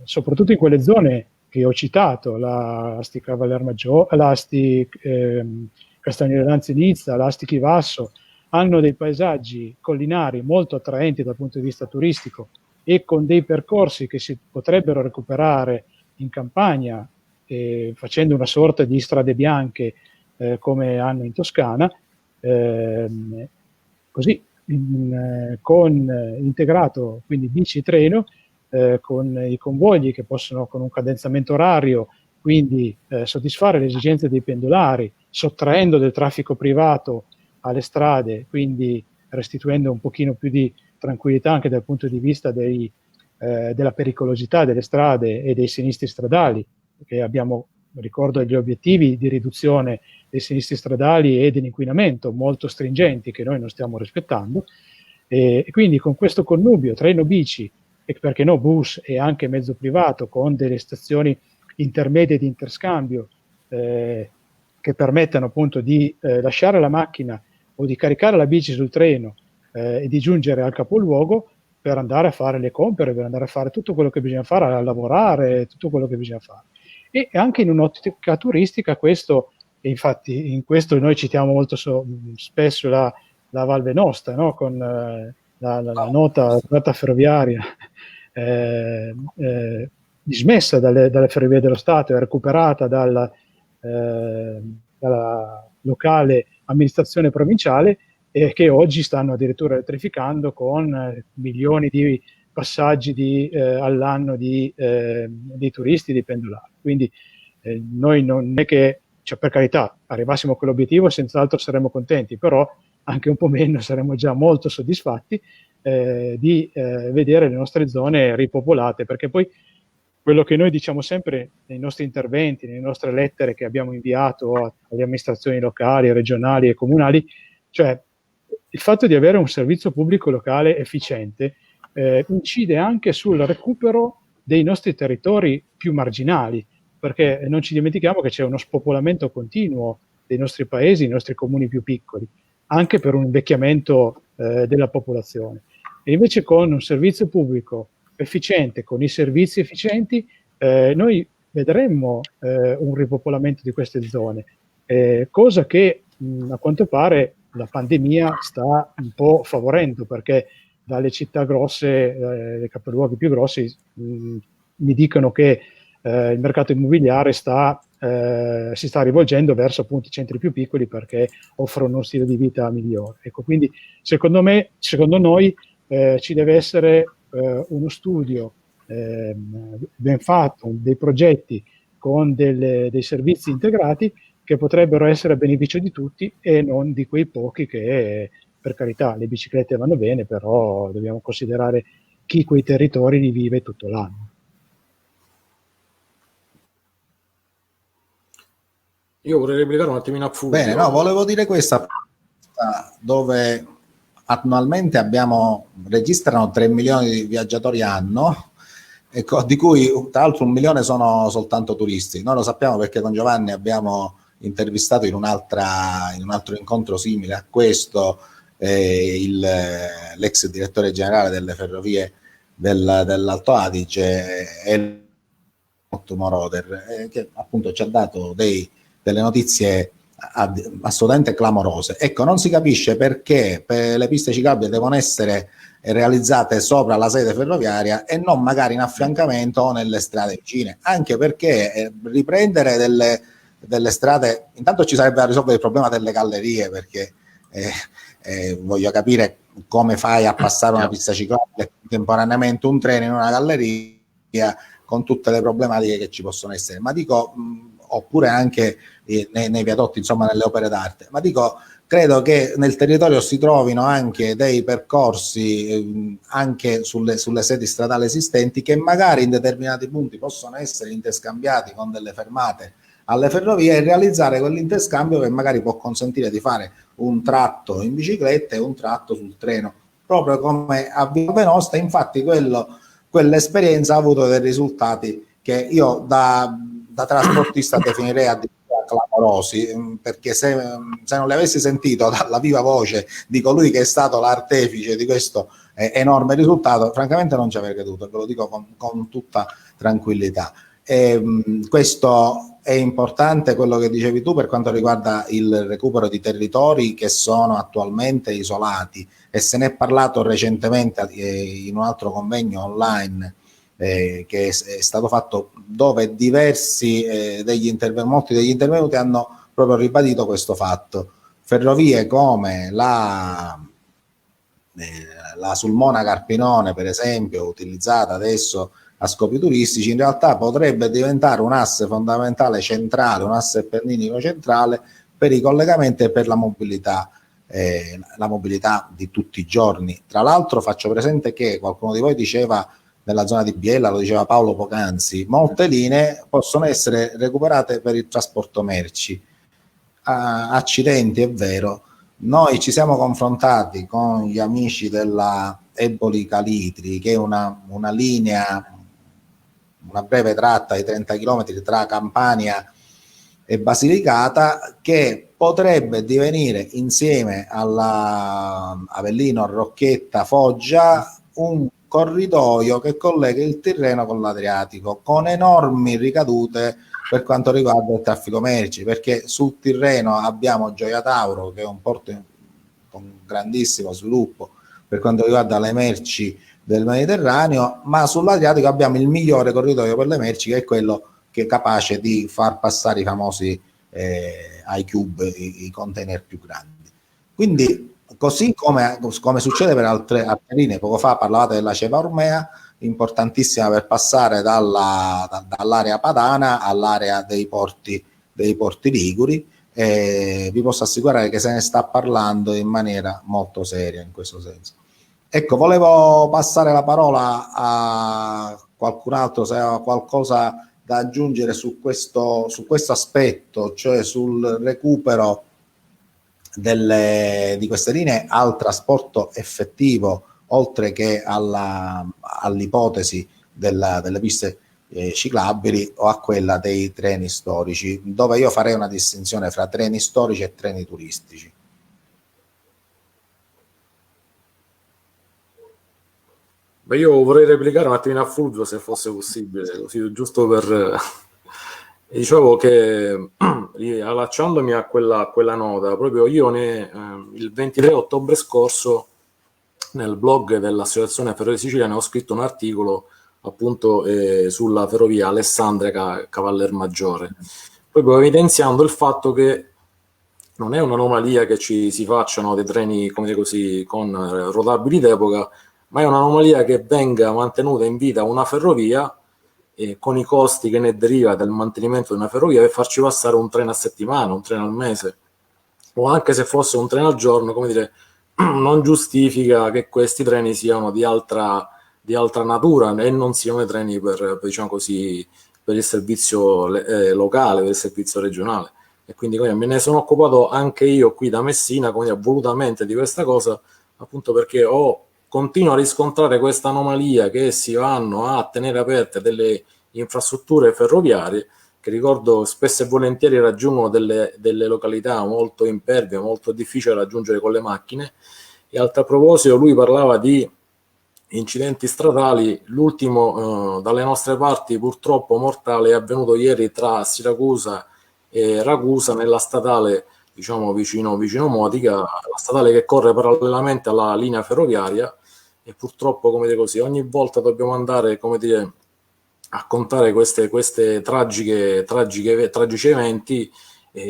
soprattutto in quelle zone che ho citato, l'Asti Cavallermaggiore, l'Asti Castagnolo Lanzi Nizza, l'Asti Chivasso, hanno dei paesaggi collinari molto attraenti dal punto di vista turistico e con dei percorsi che si potrebbero recuperare in campagna, facendo una sorta di strade bianche come hanno in Toscana, così con integrato quindi bici e treno, con i convogli che possono con un cadenzamento orario quindi soddisfare le esigenze dei pendolari, sottraendo del traffico privato alle strade, quindi restituendo un pochino più di tranquillità anche dal punto di vista della pericolosità delle strade e dei sinistri stradali, perché abbiamo, ricordo, gli obiettivi di riduzione dei sinistri stradali e dell'inquinamento molto stringenti che noi non stiamo rispettando, e quindi con questo connubio treno bici e perché no bus e anche mezzo privato con delle stazioni intermedie di interscambio che permettano appunto di lasciare la macchina o di caricare la bici sul treno e di giungere al capoluogo per andare a fare le compere, per andare a fare tutto quello che bisogna fare, a lavorare, tutto quello che bisogna fare. E anche in un'ottica turistica questo, e infatti in questo noi citiamo molto spesso la Val Venosta, no? Con la nota ferroviaria dismessa dalle ferrovie dello Stato e recuperata dalla locale amministrazione provinciale, e che oggi stanno addirittura elettrificando con milioni di passaggi all'anno di turisti, di pendolari. Quindi noi non è che, cioè, per carità, arrivassimo a quell'obiettivo senz'altro saremmo contenti, però anche un po' meno saremmo già molto soddisfatti di vedere le nostre zone ripopolate, perché poi quello che noi diciamo sempre nei nostri interventi, nelle nostre lettere che abbiamo inviato alle amministrazioni locali, regionali e comunali, cioè il fatto di avere un servizio pubblico locale efficiente incide anche sul recupero dei nostri territori più marginali, perché non ci dimentichiamo che c'è uno spopolamento continuo dei nostri paesi, dei nostri comuni più piccoli, anche per un invecchiamento della popolazione. E invece con un servizio pubblico efficiente, con i servizi efficienti, noi vedremmo un ripopolamento di queste zone, cosa che a quanto pare la pandemia sta un po' favorendo, perché dalle città grosse, dai capoluoghi più grossi, mi dicono che il mercato immobiliare si sta rivolgendo verso appunto i centri più piccoli perché offrono uno stile di vita migliore. Ecco, quindi secondo noi ci deve essere uno studio ben fatto, dei progetti con dei servizi integrati che potrebbero essere a beneficio di tutti e non di quei pochi che, per carità, le biciclette vanno bene, però dobbiamo considerare chi quei territori li vive tutto l'anno. Io vorrei replicare un attimino a Fulvio. Bene, no, volevo dire questa, dove annualmente registrano 3 milioni di viaggiatori anno, ecco, di cui tra l'altro 1 milione sono soltanto turisti. Noi lo sappiamo perché con Giovanni abbiamo intervistato in un altro incontro simile a questo l'ex direttore generale delle ferrovie dell'Alto Adige e Moroder, che appunto ci ha dato delle notizie assolutamente clamorose. Ecco, non si capisce perché le piste ciclabili devono essere realizzate sopra la sede ferroviaria e non magari in affiancamento o nelle strade vicine, anche perché riprendere delle strade, intanto ci sarebbe da risolvere il problema delle gallerie, perché voglio capire come fai a passare una pista ciclabile contemporaneamente un treno in una galleria con tutte le problematiche che ci possono essere, ma dico oppure anche nei viadotti, insomma nelle opere d'arte, ma dico, credo che nel territorio si trovino anche dei percorsi anche sulle sedi stradali esistenti che magari in determinati punti possono essere interscambiati con delle fermate alle ferrovie e realizzare quell'interscambio che magari può consentire di fare un tratto in bicicletta e un tratto sul treno, proprio come a Via Venosta. Infatti quell'esperienza ha avuto dei risultati che io da trasportista definirei addirittura clamorosi, perché se non li avessi sentito dalla viva voce di colui che è stato l'artefice di questo enorme risultato, francamente non ci avrei creduto, ve lo dico con tutta tranquillità. Questo è importante, quello che dicevi tu per quanto riguarda il recupero di territori che sono attualmente isolati, e se ne è parlato recentemente in un altro convegno online che è stato fatto, dove molti degli intervenuti hanno proprio ribadito questo fatto. Ferrovie come la Sulmona Carpinone, per esempio, utilizzata adesso a scopi turistici, in realtà potrebbe diventare un asse fondamentale centrale, un asse appenninico centrale per i collegamenti e per la mobilità di tutti i giorni. Tra l'altro faccio presente che qualcuno di voi diceva nella zona di Biella, lo diceva Paolo poc'anzi, molte linee possono essere recuperate per il trasporto merci. Accidenti, è vero. Noi ci siamo confrontati con gli amici della Eboli Calitri, che è una linea, una breve tratta di 30 km tra Campania e Basilicata, che potrebbe divenire, insieme alla Avellino, Rocchetta, Foggia, un corridoio che collega il Tirreno con l'Adriatico, con enormi ricadute per quanto riguarda il traffico merci, perché sul Tirreno abbiamo Gioia Tauro, che è un porto con grandissimo sviluppo per quanto riguarda le merci del Mediterraneo, ma sull'Adriatico abbiamo il migliore corridoio per le merci, che è quello che è capace di far passare i famosi iCube, i container più grandi. Quindi, così come succede per altre linee, poco fa parlavate della Ceva Ormea, importantissima per passare dall'area padana all'area dei porti liguri, vi posso assicurare che se ne sta parlando in maniera molto seria in questo senso. Ecco, volevo passare la parola a qualcun altro se aveva qualcosa da aggiungere su questo aspetto, cioè sul recupero di queste linee al trasporto effettivo, oltre che all'ipotesi delle piste ciclabili o a quella dei treni storici, dove io farei una distinzione fra treni storici e treni turistici. Beh, io vorrei replicare un attimino a Fulvio, se fosse possibile, così giusto per... Dicevo che allacciandomi a quella nota, proprio io il 23 ottobre scorso nel blog dell'Associazione Ferrovie Siciliane ho scritto un articolo appunto sulla ferrovia Alessandria Cavallermaggiore, proprio evidenziando il fatto che non è un'anomalia che si facciano dei treni, come dire così, con rotabili d'epoca, ma è un'anomalia che venga mantenuta in vita una ferrovia con i costi che ne deriva del mantenimento di una ferrovia, per farci passare un treno a settimana, un treno al mese, o anche se fosse un treno al giorno, come dire, non giustifica che questi treni siano di altra natura e non siano i treni per, diciamo così, per il servizio locale, per il servizio regionale. E quindi me ne sono occupato anche io qui da Messina, quindi volutamente, di questa cosa, appunto perché continuo a riscontrare questa anomalia che si vanno a tenere aperte delle infrastrutture ferroviarie che, ricordo, spesso e volentieri raggiungono delle località molto impervie, molto difficili da raggiungere con le macchine. E a tal proposito lui parlava di incidenti stradali. L'ultimo dalle nostre parti, purtroppo mortale, è avvenuto ieri tra Siracusa e Ragusa, nella statale, diciamo vicino Modica, la statale che corre parallelamente alla linea ferroviaria. E purtroppo, come dire così, ogni volta dobbiamo andare, come dire, a contare queste tragici eventi,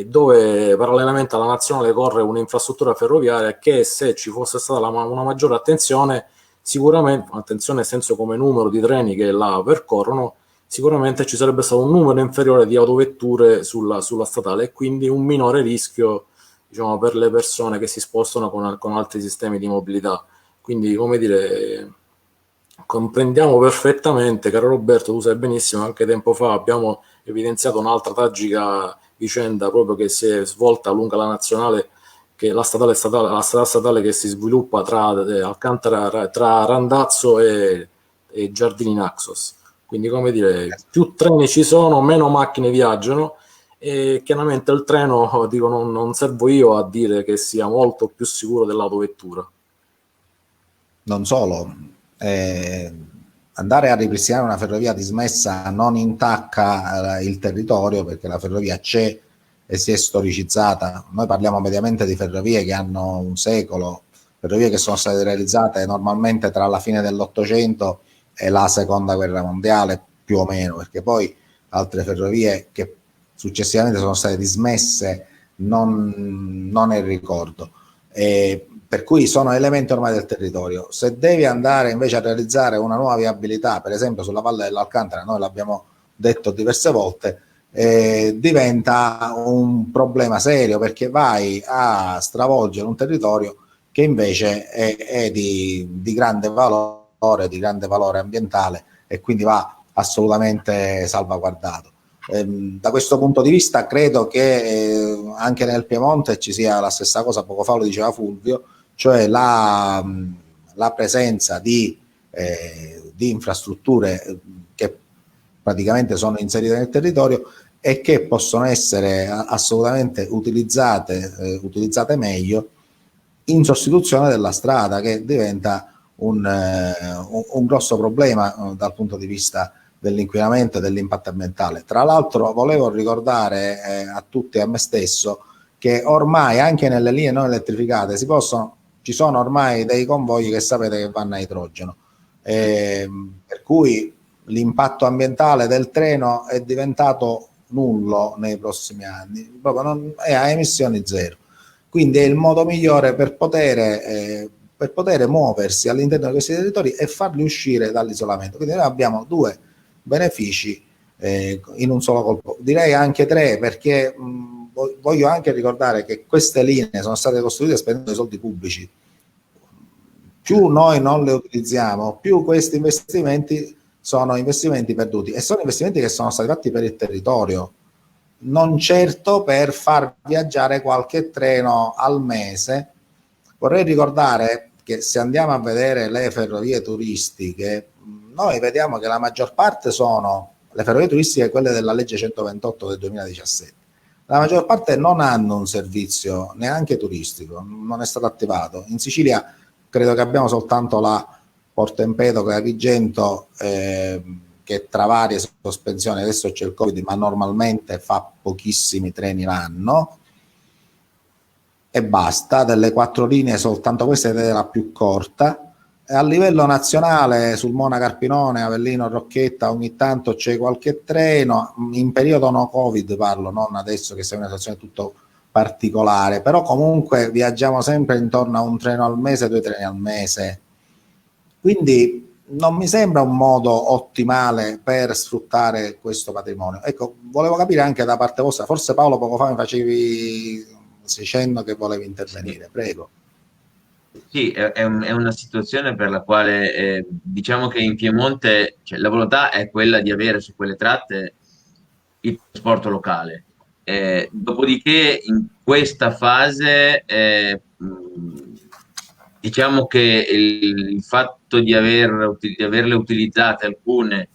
dove parallelamente alla nazionale corre un'infrastruttura ferroviaria che, se ci fosse stata una maggiore attenzione, sicuramente, attenzione nel senso come numero di treni che la percorrono, sicuramente ci sarebbe stato un numero inferiore di autovetture sulla statale, e quindi un minore rischio, diciamo, per le persone che si spostano con altri sistemi di mobilità. Quindi, come dire, comprendiamo perfettamente, caro Roberto, tu sai benissimo, anche tempo fa abbiamo evidenziato un'altra tragica vicenda proprio che si è svolta lungo la nazionale, che la strada statale che si sviluppa tra Alcantara, tra Randazzo e Giardini Naxos. Quindi, come dire, più treni ci sono, meno macchine viaggiano, e chiaramente il treno, dico, non servo io a dire che sia molto più sicuro dell'autovettura. Non solo, andare a ripristinare una ferrovia dismessa non intacca il territorio, perché la ferrovia c'è e si è storicizzata. Noi parliamo mediamente di ferrovie che hanno un secolo, ferrovie che sono state realizzate normalmente tra la fine dell'Ottocento e la Seconda Guerra Mondiale, più o meno, perché poi altre ferrovie che successivamente sono state dismesse non ne ricordo. Per cui sono elementi ormai del territorio. Se devi andare invece a realizzare una nuova viabilità, per esempio sulla Valle dell'Alcantara, noi l'abbiamo detto diverse volte, diventa un problema serio, perché vai a stravolgere un territorio che invece è di grande valore ambientale, e quindi va assolutamente salvaguardato. Da questo punto di vista credo che anche nel Piemonte ci sia la stessa cosa. Poco fa lo diceva Fulvio, cioè la presenza di infrastrutture che praticamente sono inserite nel territorio e che possono essere assolutamente utilizzate meglio, in sostituzione della strada, che diventa un grosso problema dal punto di vista dell'inquinamento e dell'impatto ambientale. Tra l'altro volevo ricordare a tutti e a me stesso che ormai anche nelle linee non elettrificate ci sono ormai dei convogli che sapete che vanno a idrogeno, per cui l'impatto ambientale del treno è diventato nullo nei prossimi anni, proprio è a emissioni zero. Quindi è il modo migliore per poter muoversi all'interno di questi territori e farli uscire dall'isolamento. Quindi noi abbiamo due benefici in un solo colpo, direi anche tre, perché voglio anche ricordare che queste linee sono state costruite spendendo i soldi pubblici. Più noi non le utilizziamo, più questi investimenti sono investimenti perduti, e sono investimenti che sono stati fatti per il territorio, non certo per far viaggiare qualche treno al mese. Vorrei ricordare che se andiamo a vedere le ferrovie turistiche, noi vediamo che la maggior parte sono le ferrovie turistiche, quelle della legge 128 del 2017. La maggior parte non hanno un servizio neanche turistico, non è stato attivato. In Sicilia credo che abbiamo soltanto la Porto Empedocle a Vigento, che tra varie sospensioni, adesso c'è il Covid, ma normalmente fa pochissimi treni l'anno e basta. Delle 4 linee soltanto questa è la più corta. E a livello nazionale sul Mona Carpinone, Avellino, Rocchetta ogni tanto c'è qualche treno, in periodo no Covid parlo, non adesso che siamo in una situazione tutto particolare, però comunque viaggiamo sempre intorno a un treno al mese, 2 treni al mese. Quindi non mi sembra un modo ottimale per sfruttare questo patrimonio. Ecco, volevo capire anche da parte vostra, forse Paolo poco fa mi facevi cenno che volevi intervenire, prego. Sì, è una situazione per la quale diciamo che in Piemonte, cioè, la volontà è quella di avere su quelle tratte il trasporto locale. Dopodiché in questa fase diciamo che il fatto di averle utilizzate alcune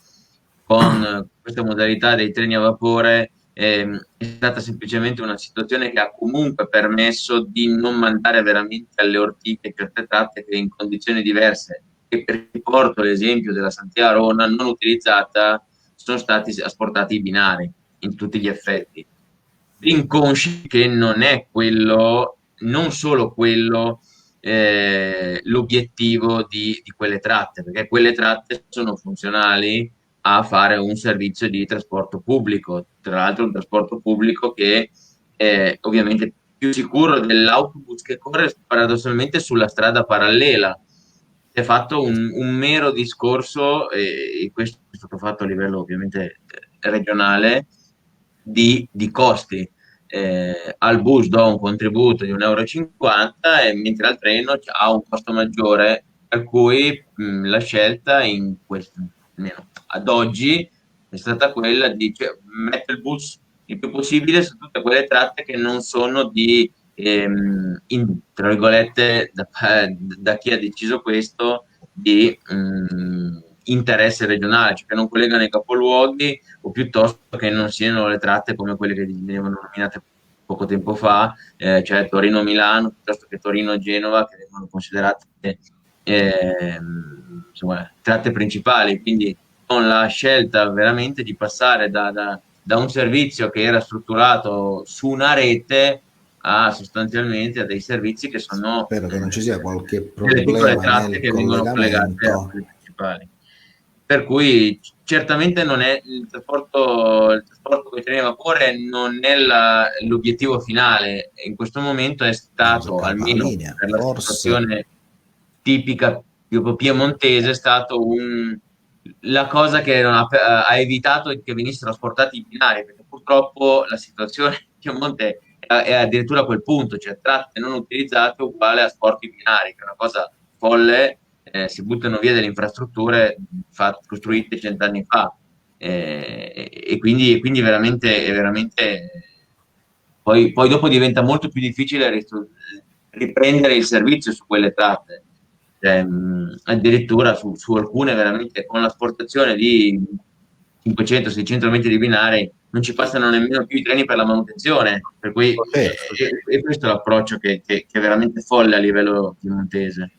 con questa modalità dei treni a vapore è stata semplicemente una situazione che ha comunque permesso di non mandare veramente alle ortiche certe tratte che in condizioni diverse, e riporto l'esempio della Santiago-Rona non utilizzata, sono stati asportati i binari in tutti gli effetti, inconsci che non è quello, non solo quello l'obiettivo di quelle tratte, perché quelle tratte sono funzionali a fare un servizio di trasporto pubblico, tra l'altro un trasporto pubblico che è ovviamente più sicuro dell'autobus che corre paradossalmente sulla strada parallela. Si è fatto un mero discorso, e questo è stato fatto a livello ovviamente regionale, di costi. Al bus do un contributo di 1,50 euro, mentre al treno ha un costo maggiore, per cui la scelta almeno ad oggi è stata quella di mettere il bus il più possibile su tutte quelle tratte che non sono di, tra virgolette, da chi ha deciso questo, di interesse regionale, cioè che non collegano i capoluoghi, o piuttosto che non siano le tratte come quelle che venivano nominate poco tempo fa, cioè Torino-Milano piuttosto che Torino-Genova, che vengono considerate insomma, tratte principali. Quindi con la scelta veramente di passare da un servizio che era strutturato su una rete a sostanzialmente a dei servizi che sono Spero che non ci sia qualche delle piccole problema tratte nel che vengono collegate a collegamento. quelle principali. Per cui certamente non è il trasporto con i treni a vapore non è l'obiettivo finale. In questo momento è stato, almeno Linea, per la forse. situazione tipica piemontese, è stato la cosa che ha evitato che venissero trasportati i binari, perché purtroppo la situazione in Piemonte è addirittura a quel punto, cioè tratte non utilizzate uguale a sporti binari, che è una cosa folle. Si buttano via delle infrastrutture costruite 100 anni fa, e quindi veramente, è veramente poi dopo diventa molto più difficile riprendere il servizio su quelle tratte. Addirittura su alcune veramente con l'asportazione di 500-600 metri di binari non ci passano nemmeno più i treni per la manutenzione, per cui è questo l'approccio che è veramente folle a livello piemontese.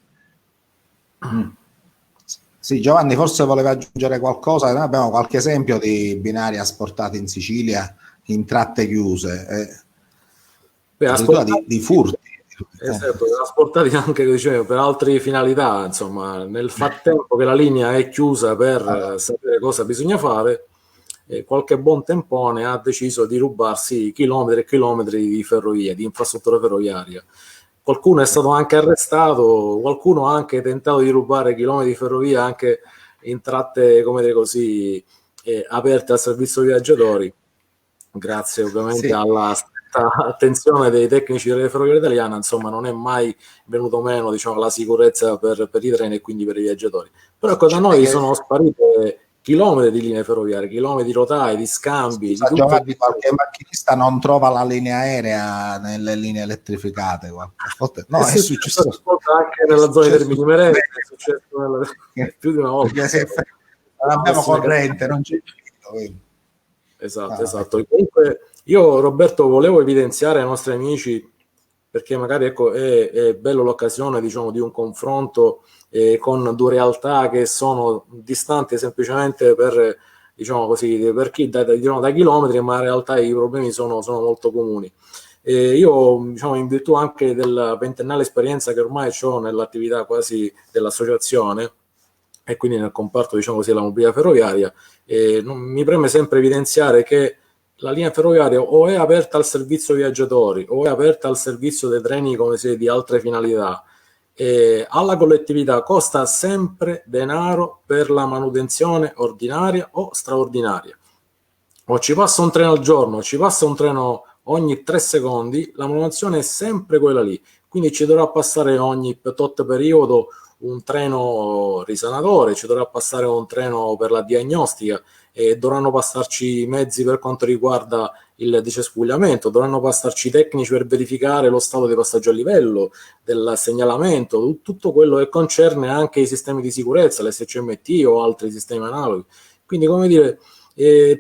Sì, Giovanni forse voleva aggiungere qualcosa. Noi abbiamo qualche esempio di binari asportati in Sicilia in tratte chiuse, addirittura di furti. Esatto, asportati anche dicevo, per altre finalità, insomma, nel frattempo che la linea è chiusa per sapere cosa bisogna fare, qualche buon tempone ha deciso di rubarsi chilometri e chilometri di ferrovie, di infrastruttura ferroviaria. Qualcuno è stato anche arrestato, qualcuno ha anche tentato di rubare chilometri di ferrovia anche in tratte, come dire così, aperte al servizio viaggiatori, grazie ovviamente alla stretta attenzione dei tecnici delle ferrovie italiane. Insomma, non è mai venuto meno, diciamo, la sicurezza per i treni e quindi per i viaggiatori. Però ecco, da noi sono sparite chilometri di linee ferroviarie, chilometri di rotaie, di scambi. Scusa, di Giovanni, qualche macchinista non trova la linea aerea nelle linee elettrificate? No, è successo anche nella zona di Termini Imerese, è successo più di una volta. Non abbiamo corrente, non c'è. Esatto. Comunque, io, Roberto, volevo evidenziare ai nostri amici, perché magari ecco, è bello l'occasione, diciamo, di un confronto con due realtà che sono distanti semplicemente per, diciamo così, per chi da chilometri, ma in realtà i problemi sono molto comuni. Io, diciamo, in virtù anche della ventennale esperienza che ormai ho nell'attività quasi dell'associazione e quindi nel comparto, diciamo così, della mobilità ferroviaria, mi preme sempre evidenziare che la linea ferroviaria o è aperta al servizio viaggiatori o è aperta al servizio dei treni come se di altre finalità, alla collettività costa sempre denaro per la manutenzione ordinaria o straordinaria. O ci passa un treno al giorno, o ci passa un treno ogni 3 secondi, la manutenzione è sempre quella lì. Quindi ci dovrà passare ogni tot periodo un treno risanatore, ci dovrà passare un treno per la diagnostica, e dovranno passarci i mezzi per quanto riguarda il decespugliamento, dovranno passarci i tecnici per verificare lo stato di passaggio a livello, del segnalamento, tutto quello che concerne anche i sistemi di sicurezza, l'SCMT o altri sistemi analoghi. Quindi, come dire,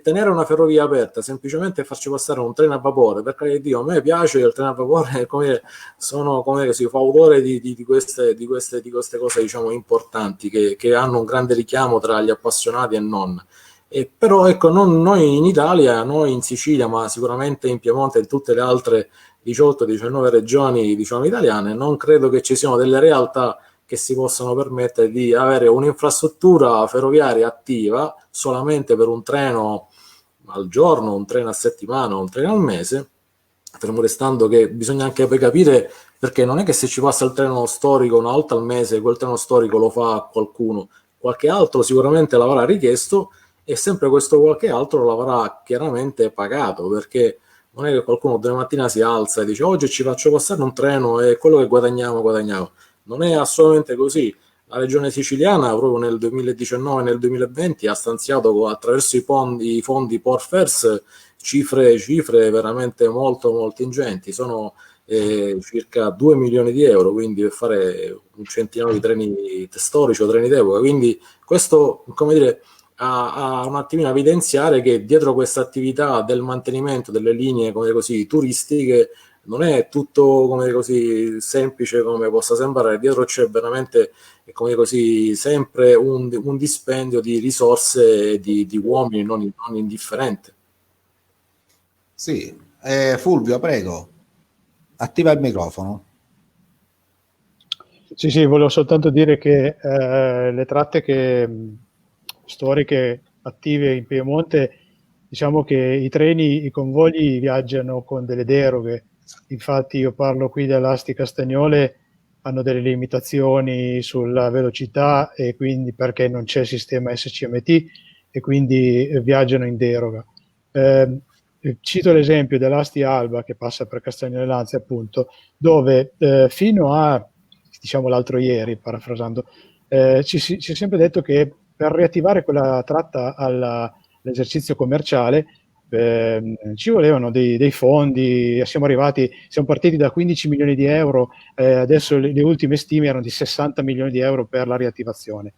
tenere una ferrovia aperta, semplicemente farci passare un treno a vapore, per carità di Dio, a me piace il treno a vapore, sono fautore di queste cose, diciamo, importanti, che hanno un grande richiamo tra gli appassionati e non. Però ecco, noi in Italia, noi in Sicilia, ma sicuramente in Piemonte e in tutte le altre 18-19 regioni, diciamo, italiane, non credo che ci siano delle realtà che si possano permettere di avere un'infrastruttura ferroviaria attiva solamente per un treno al giorno, un treno a settimana, un treno al mese, fermo restando che bisogna anche poi capire, perché non è che se ci passa il treno storico una volta al mese, quel treno storico lo fa qualcuno, qualche altro sicuramente l'avrà richiesto, e sempre questo qualche altro l'avrà chiaramente pagato, perché non è che qualcuno domani mattina si alza e dice oggi ci faccio passare un treno e quello che guadagniamo. Non è assolutamente così. La regione siciliana proprio nel 2019 e nel 2020 ha stanziato attraverso i fondi Porfers cifre veramente molto ingenti. Sono circa 2 milioni di euro, quindi per fare un centinaio di treni storici o treni d'epoca. Quindi questo, come dire, a un attimino evidenziare che dietro questa attività del mantenimento delle linee, come così, turistiche, non è tutto, come così, semplice come possa sembrare. Dietro c'è veramente, come così, sempre un dispendio di risorse e di uomini non indifferente. Sì, Fulvio, prego, attiva il microfono. Sì, volevo soltanto dire che le tratte storiche attive in Piemonte, diciamo che i treni, i convogli viaggiano con delle deroghe. Infatti io parlo qui dell'Asti Castagnole, hanno delle limitazioni sulla velocità, e quindi perché non c'è sistema SCMT, e quindi viaggiano in deroga. Cito l'esempio dell'Asti Alba, che passa per Castagnole Lanzi, appunto, dove fino a, diciamo, l'altro ieri, parafrasando, ci è sempre detto che per riattivare quella tratta all'esercizio commerciale ci volevano dei fondi. Siamo partiti da 15 milioni di euro, adesso le ultime stime erano di 60 milioni di euro per la riattivazione,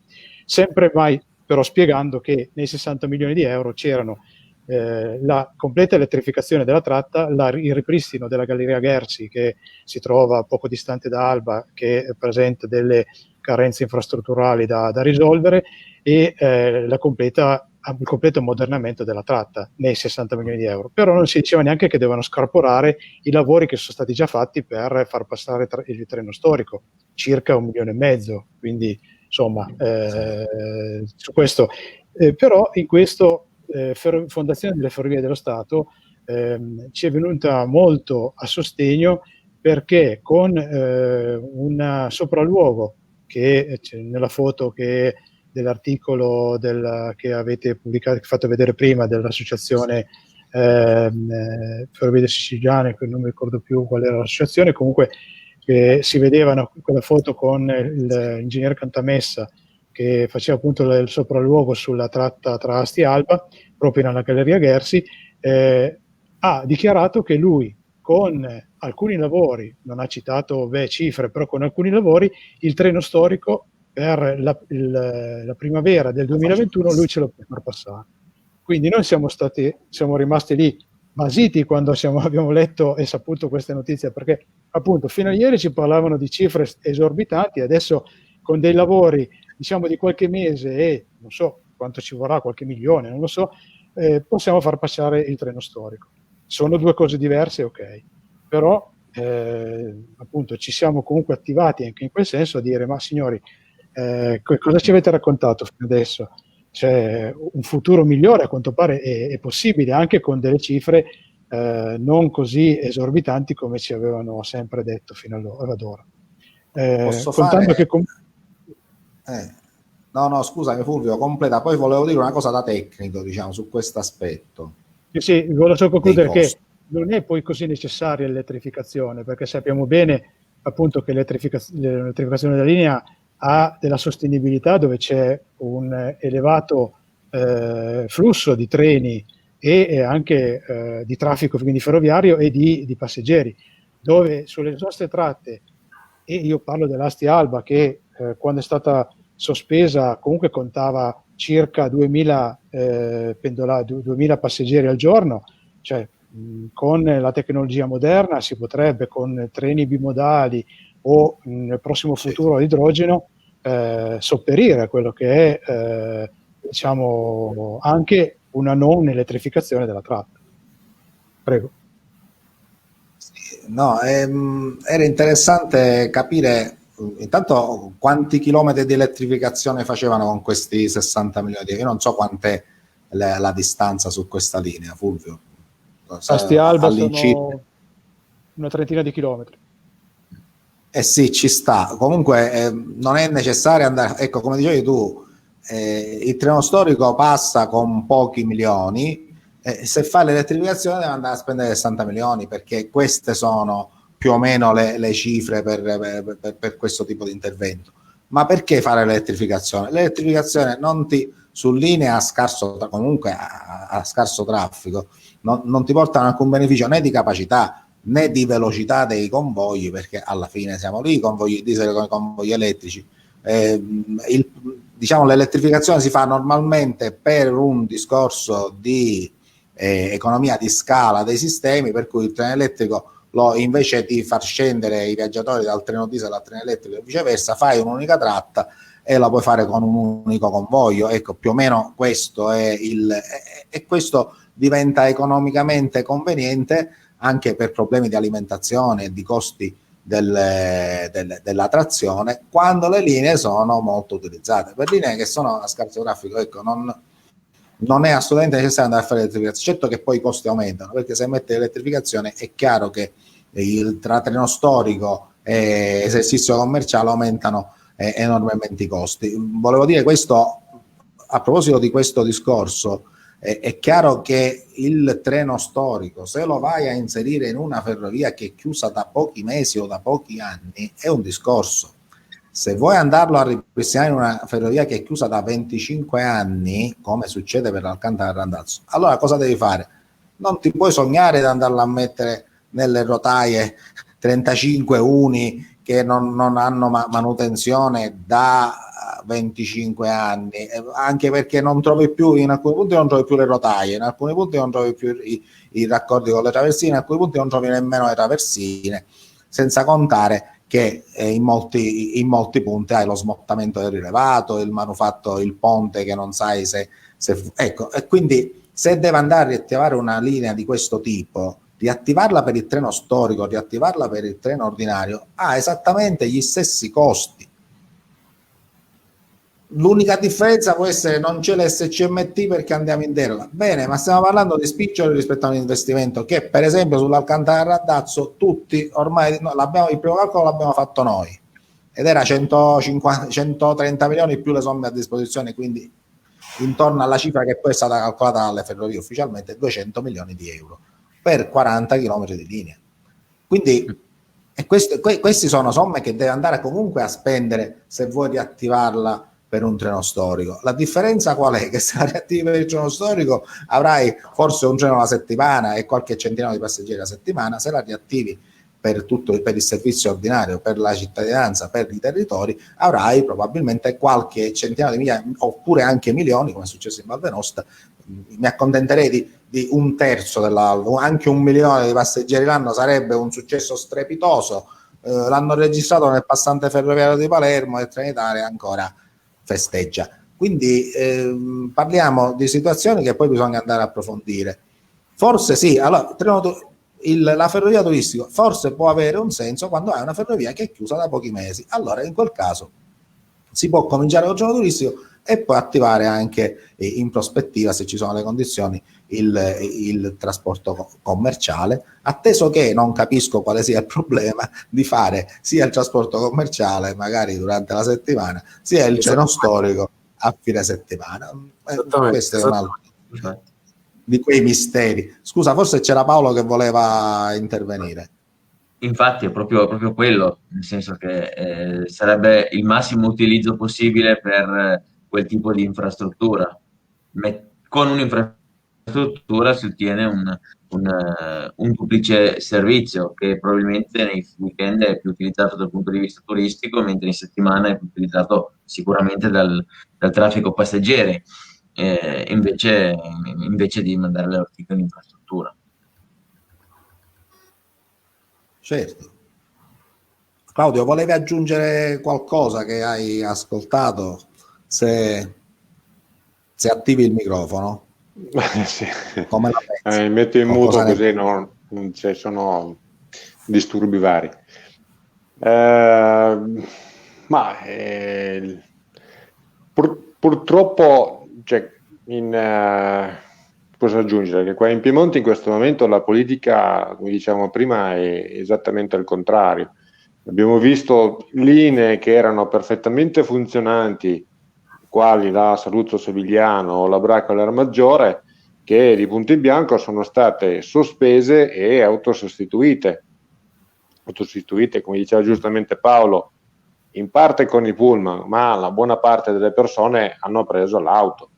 sempre mai però spiegando che nei 60 milioni di euro c'erano la completa elettrificazione della tratta, il ripristino della Galleria Gherzi, che si trova poco distante da Alba, che presenta delle carenze infrastrutturali da risolvere, e il completo ammodernamento della tratta nei 60 milioni di euro. Però non si diceva neanche che devono scarporare i lavori che sono stati già fatti per far passare il treno storico, circa 1,5 milioni. Quindi insomma, su questo però in questo Fondazione delle Ferrovie dello Stato ci è venuta molto a sostegno, perché con un sopralluogo che nella foto dell'articolo che avete pubblicato, che fatto vedere prima, dell'associazione Ferrovie Siciliane, che non mi ricordo più qual era l'associazione, comunque si vedevano quella foto con l'ingegner Cantamessa che faceva appunto il sopralluogo sulla tratta tra Asti e Alba, proprio nella Galleria Gherzi, ha dichiarato che lui, con alcuni lavori, non ha citato cifre, però con alcuni lavori, il treno storico per la primavera del 2021 lui ce lo può far passare. Quindi noi siamo rimasti lì basiti quando abbiamo letto e saputo queste notizie, perché appunto fino a ieri ci parlavano di cifre esorbitanti, adesso con dei lavori, diciamo, di qualche mese, e non so quanto ci vorrà, qualche milione, non lo so, possiamo far passare il treno storico. Sono due cose diverse, ok, però appunto ci siamo comunque attivati anche in quel senso a dire: ma signori, cosa ci avete raccontato fino adesso? C'è un futuro migliore, a quanto pare è possibile, anche con delle cifre non così esorbitanti come ci avevano sempre detto fino ad ora. Posso contando fare... che No, scusami Fulvio, completa. Poi volevo dire una cosa da tecnico, diciamo, su questo aspetto sì, volevo solo dei concludere che costi. non è poi così necessaria l'elettrificazione, perché sappiamo bene appunto che l'elettrificazione della linea ha della sostenibilità, dove c'è un elevato flusso di treni e anche di traffico, quindi ferroviario, e di passeggeri, dove sulle nostre tratte, e io parlo dell'Asti Alba che quando è stata sospesa comunque contava circa 2000 2000 passeggeri al giorno, cioè con la tecnologia moderna si potrebbe, con treni bimodali o nel prossimo futuro all'idrogeno, sopperire quello che è diciamo anche una non elettrificazione della tratta. Prego. No, era interessante capire intanto quanti chilometri di elettrificazione facevano con questi 60 milioni di euro. Io non so quant'è la distanza su questa linea, Fulvio. Asti Alba All'incirca. sono una trentina di chilometri. Eh sì, ci sta. Comunque non è necessario andare, ecco, come dicevi tu, il treno storico passa con pochi milioni, se fa l'elettrificazione deve andare a spendere 60 milioni, perché queste sono più o meno le cifre per questo tipo di intervento. Ma perché fare l'elettrificazione? L'elettrificazione su linee a scarso, comunque a scarso traffico, non ti porta alcun beneficio né di capacità né di velocità dei convogli, perché alla fine siamo lì, convogli diesel con i convogli elettrici. Diciamo, l'elettrificazione si fa normalmente per un discorso di economia di scala dei sistemi, per cui il treno elettrico invece di far scendere i viaggiatori dal treno diesel al treno elettrico e viceversa, fai un'unica tratta e la puoi fare con un unico convoglio. Ecco, più o meno questo è e questo diventa economicamente conveniente anche per problemi di alimentazione e di costi della trazione, quando le linee sono molto utilizzate. Per linee che sono a scarso traffico, ecco, non è assolutamente necessario andare a fare l'elettrificazione. Certo che poi i costi aumentano, perché se mette l'elettrificazione è chiaro che tra treno storico e esercizio commerciale aumentano enormemente i costi. Volevo dire questo a proposito di questo discorso. È chiaro che il treno storico, se lo vai a inserire in una ferrovia che è chiusa da pochi mesi o da pochi anni, è un discorso. Se vuoi andarlo a ripristinare in una ferrovia che è chiusa da 25 anni, come succede per l'Alcantara-Randazzo, allora cosa devi fare? Non ti puoi sognare di andarlo a mettere nelle rotaie 35 uni che non hanno manutenzione da 25 anni, anche perché non trovi più, in alcuni punti non trovi più le rotaie, in alcuni punti non trovi più i raccordi con le traversine, in alcuni punti non trovi nemmeno le traversine, senza contare che in molti punti hai lo smottamento del rilevato, il manufatto, il ponte che non sai se ecco, e quindi se deve andare a riattivare una linea di questo tipo, riattivarla per il treno storico, riattivarla per il treno ordinario, ha esattamente gli stessi costi. L'unica differenza può essere non c'è l'SCMT perché andiamo in deroga. Bene, ma stiamo parlando di spiccioli rispetto a un investimento che, per esempio, sull'Alcantara-Randazzo tutti ormai il primo calcolo l'abbiamo fatto noi ed era 130 milioni più le somme a disposizione, quindi intorno alla cifra che poi è stata calcolata dalle ferrovie ufficialmente, 200 milioni di euro per 40 chilometri di linea. Quindi queste sono somme che deve andare comunque a spendere se vuoi riattivarla per un treno storico. La differenza qual è? Che se la riattivi per il treno storico avrai forse un treno alla settimana e qualche centinaio di passeggeri alla settimana. Se la riattivi per il servizio ordinario, per la cittadinanza, per i territori, avrai probabilmente qualche centinaio di migliaia oppure anche milioni, come è successo in Val d'Aosta. Mi accontenterei di un terzo anche 1 milione di passeggeri l'anno sarebbe un successo strepitoso. L'hanno registrato nel passante ferroviario di Palermo e Trenitalia ancora festeggia. Quindi parliamo di situazioni che poi bisogna andare a approfondire. Forse sì, allora la ferrovia turistica forse può avere un senso quando hai una ferrovia che è chiusa da pochi mesi. Allora in quel caso si può cominciare col treno turistico e poi attivare anche in prospettiva, se ci sono le condizioni, il trasporto commerciale, atteso che non capisco quale sia il problema di fare sia il trasporto commerciale magari durante la settimana, sia il centro storico a fine settimana. Questo è un altro di quei misteri. Scusa, forse c'era Paolo che voleva intervenire. Infatti è proprio quello, nel senso che sarebbe il massimo utilizzo possibile per quel tipo di infrastruttura. Con un'infrastruttura si ottiene un duplice servizio che probabilmente nei weekend è più utilizzato dal punto di vista turistico, mentre in settimana è più utilizzato sicuramente dal traffico passeggeri, invece di mandare le ortiche in infrastruttura. Certo. Claudio, volevi aggiungere qualcosa che hai ascoltato? Se attivi il microfono. Sì. Come la pensi? Metto in muto così non ci sono disturbi vari. Purtroppo posso aggiungere che qua in Piemonte in questo momento la politica, come diciamo prima, è esattamente al contrario. Abbiamo visto linee che erano perfettamente funzionanti, quali la Saluzzo Sevigliano o la Bracola Maggiore, che di punto in bianco sono state sospese e autosostituite, come diceva giustamente Paolo, in parte con i pullman, ma la buona parte delle persone hanno preso l'auto.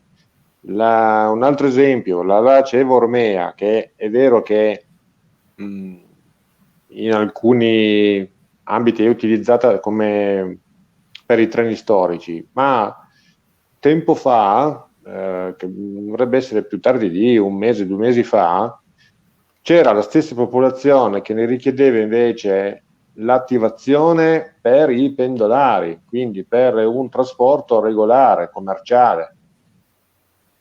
Un altro esempio, la Cevo Ormea, che è vero che in alcuni ambiti è utilizzata come per i treni storici, ma tempo fa, che dovrebbe essere più tardi di un mese, 2 mesi fa, c'era la stessa popolazione che ne richiedeva invece l'attivazione per i pendolari, quindi per un trasporto regolare, commerciale.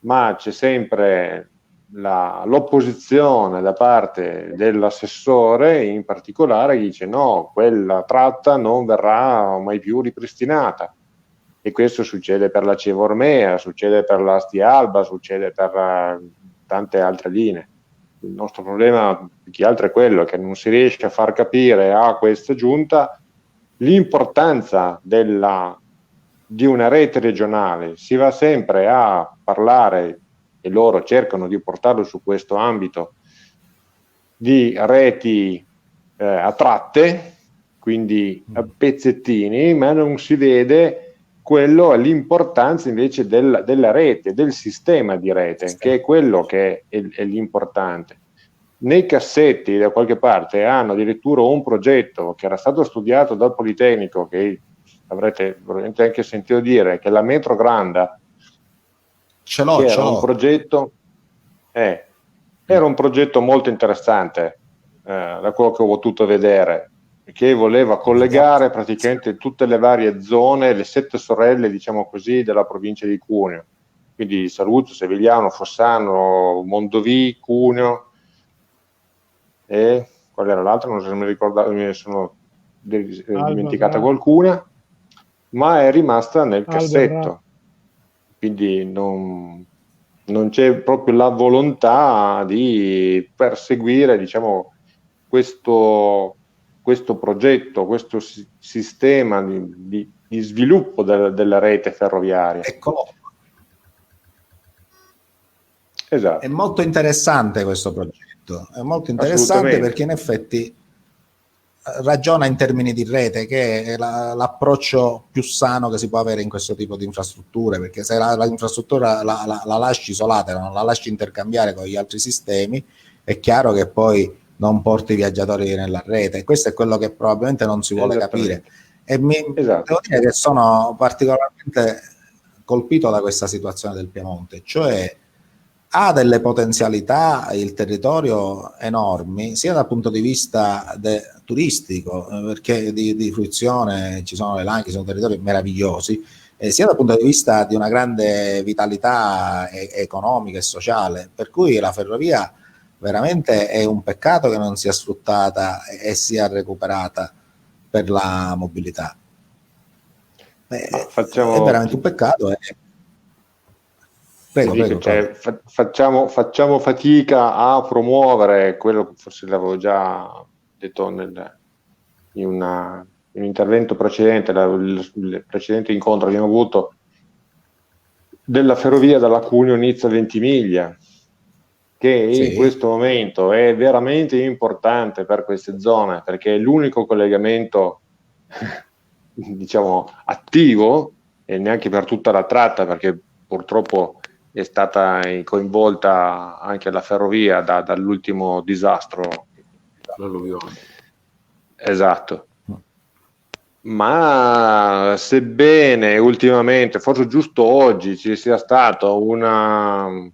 Ma c'è sempre l'opposizione da parte dell'assessore, in particolare, che dice no, quella tratta non verrà mai più ripristinata. E questo succede per la Cevo Ormea, succede per la Stia Alba, succede per tante altre linee. Il nostro problema più che altro è quello che non si riesce a far capire a questa giunta l'importanza di una rete regionale. Si va sempre a parlare, e loro cercano di portarlo su questo ambito, di reti a tratte, quindi a pezzettini, ma non si vede l'importanza invece della rete, del sistema di rete, che è quello che è l'importante. Nei cassetti da qualche parte hanno addirittura un progetto che era stato studiato dal Politecnico, che avrete probabilmente anche sentito dire, che è la Metro Granda. Era un progetto era un progetto molto interessante, da quello che ho potuto vedere, che voleva collegare praticamente tutte le varie zone, le 7 sorelle, diciamo così, della provincia di Cuneo, quindi Saluzzo, Sevigliano, Fossano, Mondovì, Cuneo, e qual era l'altro? Non so se mi ricordo, mi sono dimenticata qualcuna, ma è rimasta nel cassetto, quindi non c'è proprio la volontà di perseguire, diciamo, questo progetto, questo sistema di sviluppo della rete ferroviaria. Esatto. È molto interessante questo progetto, è molto interessante perché in effetti ragiona in termini di rete, che è l'approccio più sano che si può avere in questo tipo di infrastrutture, perché se l'infrastruttura la lasci isolata, non la lasci intercambiare con gli altri sistemi, è chiaro che poi non porti i viaggiatori nella rete. Questo è quello che probabilmente non si vuole capire. E devo dire che sono particolarmente colpito da questa situazione del Piemonte, cioè ha delle potenzialità il territorio enormi, sia dal punto di vista turistico, perché di fruizione ci sono le Langhe, sono territori meravigliosi, sia dal punto di vista di una grande vitalità economica e sociale, per cui la ferrovia veramente è un peccato che non sia sfruttata e sia recuperata per la mobilità. È veramente un peccato. Prego, prego. Cioè, facciamo fatica a promuovere quello che forse l'avevo già detto in un intervento precedente, il precedente incontro che abbiamo avuto, della ferrovia dalla Cuneo Nizza-Ventimiglia, che in questo momento è veramente importante per queste zone, perché è l'unico collegamento diciamo attivo, e neanche per tutta la tratta, perché purtroppo è stata coinvolta anche la ferrovia dall'ultimo disastro. L'alluvione. Esatto. Ma sebbene ultimamente, forse giusto oggi, ci sia stata una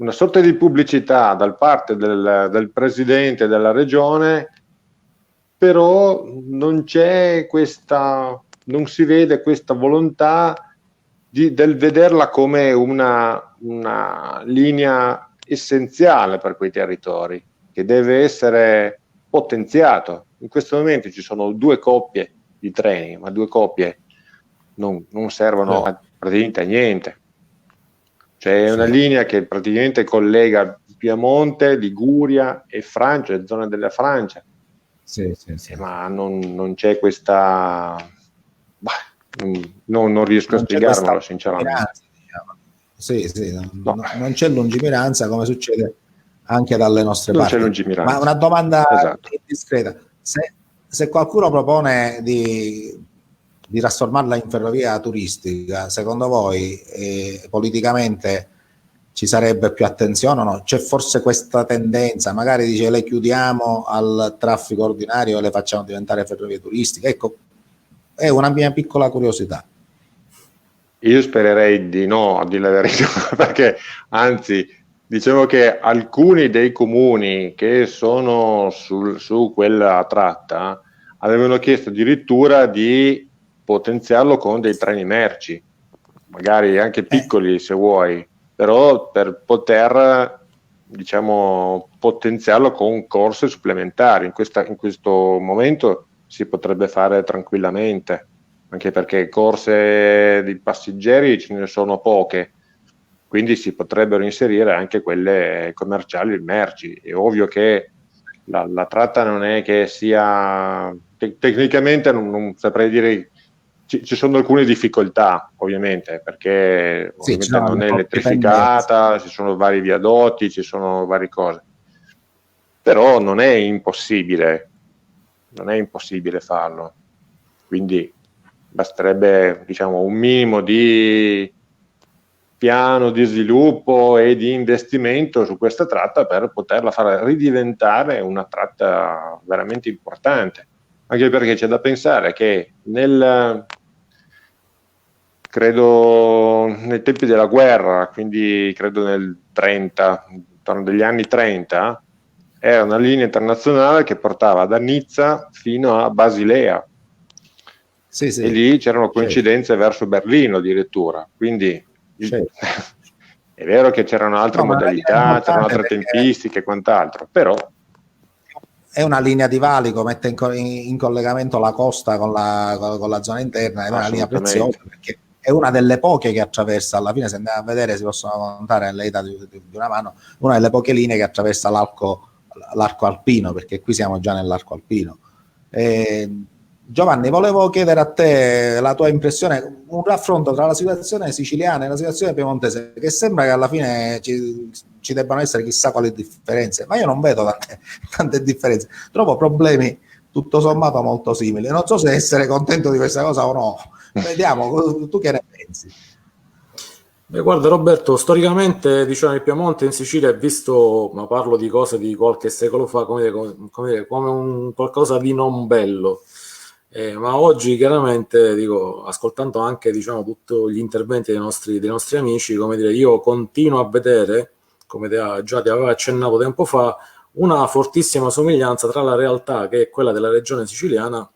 sorta di pubblicità da parte del presidente della regione, però non si vede questa volontà del vederla come una linea essenziale per quei territori, che deve essere potenziato. In questo momento ci sono 2 coppie di treni, ma 2 coppie non servono praticamente a niente. C'è una linea che praticamente collega Piemonte, Liguria e Francia, le zone della Francia. Sì. Ma non c'è questa... non riesco a spiegarmelo, sinceramente. Non c'è lungimiranza, come succede anche dalle nostre parti. C'è lungimiranza. Ma una domanda discreta: se qualcuno propone di trasformarla in ferrovia turistica, secondo voi politicamente ci sarebbe più attenzione o no? C'è forse questa tendenza, magari dice le chiudiamo al traffico ordinario e le facciamo diventare ferrovie turistiche? Ecco, è una mia piccola curiosità. Io spererei di no, a dire la verità, perché anzi, diciamo che alcuni dei comuni che sono su quella tratta avevano chiesto addirittura di potenziarlo con dei treni merci, magari anche piccoli se vuoi, però per poter, diciamo, potenziarlo con corse supplementari. In questo momento si potrebbe fare tranquillamente, anche perché corse di passeggeri ce ne sono poche, quindi si potrebbero inserire anche quelle commerciali e merci. È ovvio che la tratta non è che sia tecnicamente, non saprei dire, ci sono alcune difficoltà ovviamente, perché ovviamente non è elettrificata, ci sono vari viadotti, ci sono varie cose, però non è impossibile farlo, quindi basterebbe, diciamo, un minimo di piano di sviluppo e di investimento su questa tratta per poterla far ridiventare una tratta veramente importante, anche perché c'è da pensare che credo nei tempi della guerra, quindi credo nel 30, intorno degli anni 30, era una linea internazionale che portava da Nizza fino a Basilea. E lì c'erano coincidenze verso Berlino addirittura, quindi è vero che c'erano altre modalità, c'erano altre tempistiche e quant'altro, però è una linea di valico, mette in collegamento la costa con la zona interna, è una linea preziosa, perché è una delle poche che attraversa, alla fine se andiamo a vedere si possono contare nelle dita di una mano, una delle poche linee che attraversa l'arco alpino, perché qui siamo già nell'arco alpino. Giovanni, volevo chiedere a te la tua impressione, un raffronto tra la situazione siciliana e la situazione piemontese, che sembra che alla fine ci debbano essere chissà quali differenze, ma io non vedo tante differenze, trovo problemi tutto sommato molto simili. Non so se essere contento di questa cosa o no, vediamo, tu che ne pensi? Beh, guarda Roberto, storicamente diciamo il Piemonte in Sicilia è visto, ma parlo di cose di qualche secolo fa, come un qualcosa di non bello. Ma oggi chiaramente, dico, ascoltando anche, diciamo, tutti gli interventi dei nostri amici, come dire, io continuo a vedere, come già ti avevo accennato tempo fa, una fortissima somiglianza tra la realtà che è quella della regione siciliana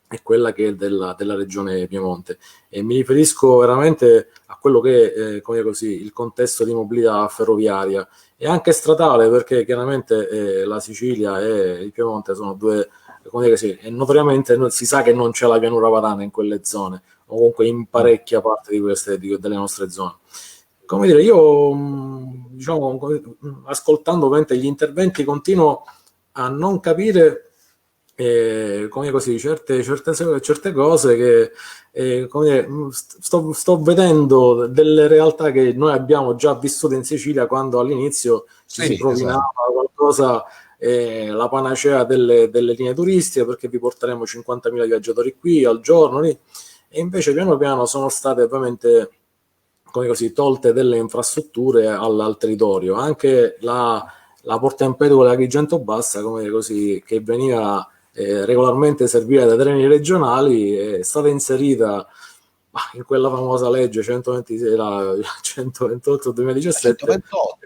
e quella che è della regione Piemonte, e mi riferisco veramente a quello che è, come così, il contesto di mobilità ferroviaria e anche stradale, perché chiaramente la Sicilia e il Piemonte sono due, come dire, sì, e notoriamente si sa che non c'è la pianura padana in quelle zone. o comunque in parecchia parte di queste, delle nostre zone. Come dire, io diciamo, ascoltando ovviamente gli interventi, continuo a non capire come così certe cose che come dire, sto vedendo delle realtà che noi abbiamo già vissuto in Sicilia, quando all'inizio si propinava qualcosa, la panacea delle linee turistiche, perché vi porteremo 50.000 viaggiatori qui al giorno lì. E invece piano piano sono state ovviamente come così tolte delle infrastrutture al territorio. Anche la porta Empedocle della Agrigento Bassa, come così, che veniva regolarmente servita dai treni regionali, è stata inserita in quella famosa legge 128 2017. 128.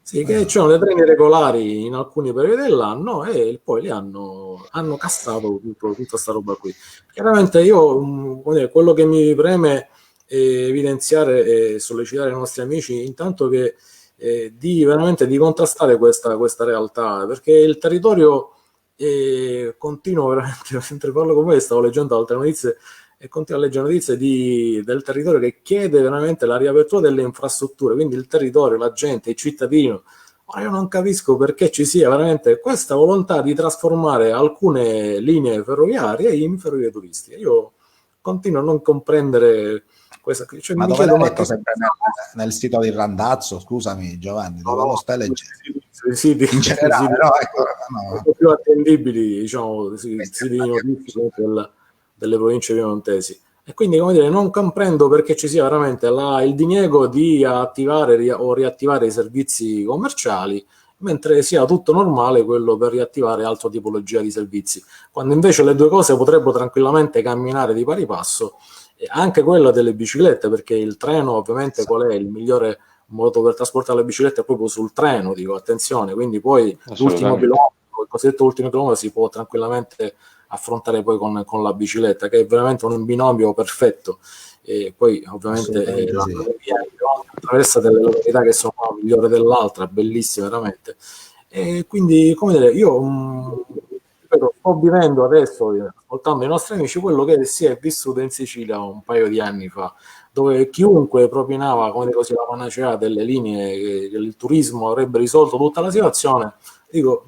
Sì, che c'erano dei treni regolari in alcuni periodi dell'anno e poi li hanno cassato tutta sta roba qui. Chiaramente io, quello che mi preme evidenziare e sollecitare i nostri amici, intanto che veramente di contrastare questa realtà, perché il territorio continuo veramente, mentre parlo con voi stavo leggendo altre notizie e continuo a leggere notizie del territorio che chiede veramente la riapertura delle infrastrutture, quindi il territorio, la gente, il cittadino. Ma io non capisco perché ci sia veramente questa volontà di trasformare alcune linee ferroviarie in ferrovie turistiche. Io continuo a non comprendere questa. Cioè, ma dove l'hai letto? Sempre nel sito di Randazzo? Scusami Giovanni, dove lo stai leggendo? Sì, in generale, no. Più attendibili, diciamo, siti di notizie delle province piemontesi. E quindi, come dire, non comprendo perché ci sia veramente il diniego di attivare o riattivare i servizi commerciali, mentre sia tutto normale quello per riattivare altra tipologia di servizi, quando invece le due cose potrebbero tranquillamente camminare di pari passo. E anche quella delle biciclette, perché il treno ovviamente qual è il migliore modo per trasportare le biciclette? È proprio sul treno, dico, attenzione, quindi poi l'ultimo chilometro, il cosiddetto ultimo chilometro, si può tranquillamente affrontare poi con la bicicletta, che è veramente un binomio perfetto. E poi ovviamente attraversa delle località che sono una migliore dell'altra, bellissime veramente. E quindi, come dire, io sto vivendo adesso, ascoltando i nostri amici, quello che si è vissuto in Sicilia un paio di anni fa, dove chiunque propinava come così la panacea delle linee, che il turismo avrebbe risolto tutta la situazione. Dico,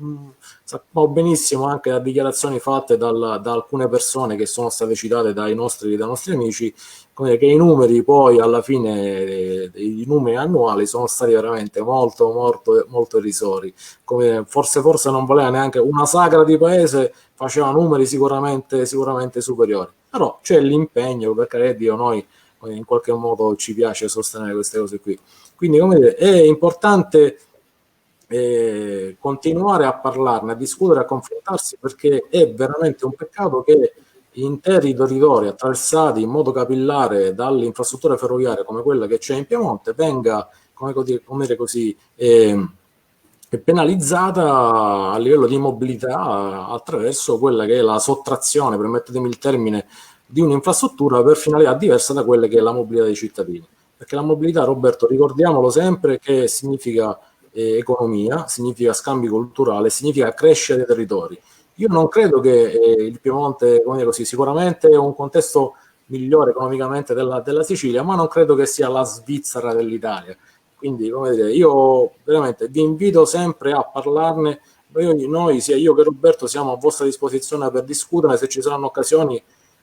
sappiamo benissimo anche da dichiarazioni fatte da alcune persone che sono state citate dai nostri amici, come che i numeri poi alla fine, i numeri annuali sono stati veramente molto irrisori. Come forse non voleva neanche una sagra di paese, faceva numeri sicuramente superiori. Però c'è l'impegno, per carità di Dio, noi in qualche modo ci piace sostenere queste cose qui. Quindi, come dire, è importante continuare a parlarne, a discutere, a confrontarsi, perché è veramente un peccato che interi territori attraversati in modo capillare dalle infrastrutture ferroviarie come quella che c'è in Piemonte venga penalizzata a livello di mobilità attraverso quella che è la sottrazione, permettetemi il termine, di un'infrastruttura per finalità diversa da quelle che è la mobilità dei cittadini. Perché la mobilità, Roberto, ricordiamolo sempre, che significa economia, significa scambi culturali, significa crescere dei territori. Io non credo che il Piemonte, come dire così, sicuramente è un contesto migliore economicamente della Sicilia, ma non credo che sia la Svizzera dell'Italia. Quindi, come dire, io veramente vi invito sempre a parlarne. Noi, sia io che Roberto, siamo a vostra disposizione per discutere. Se ci saranno occasioni,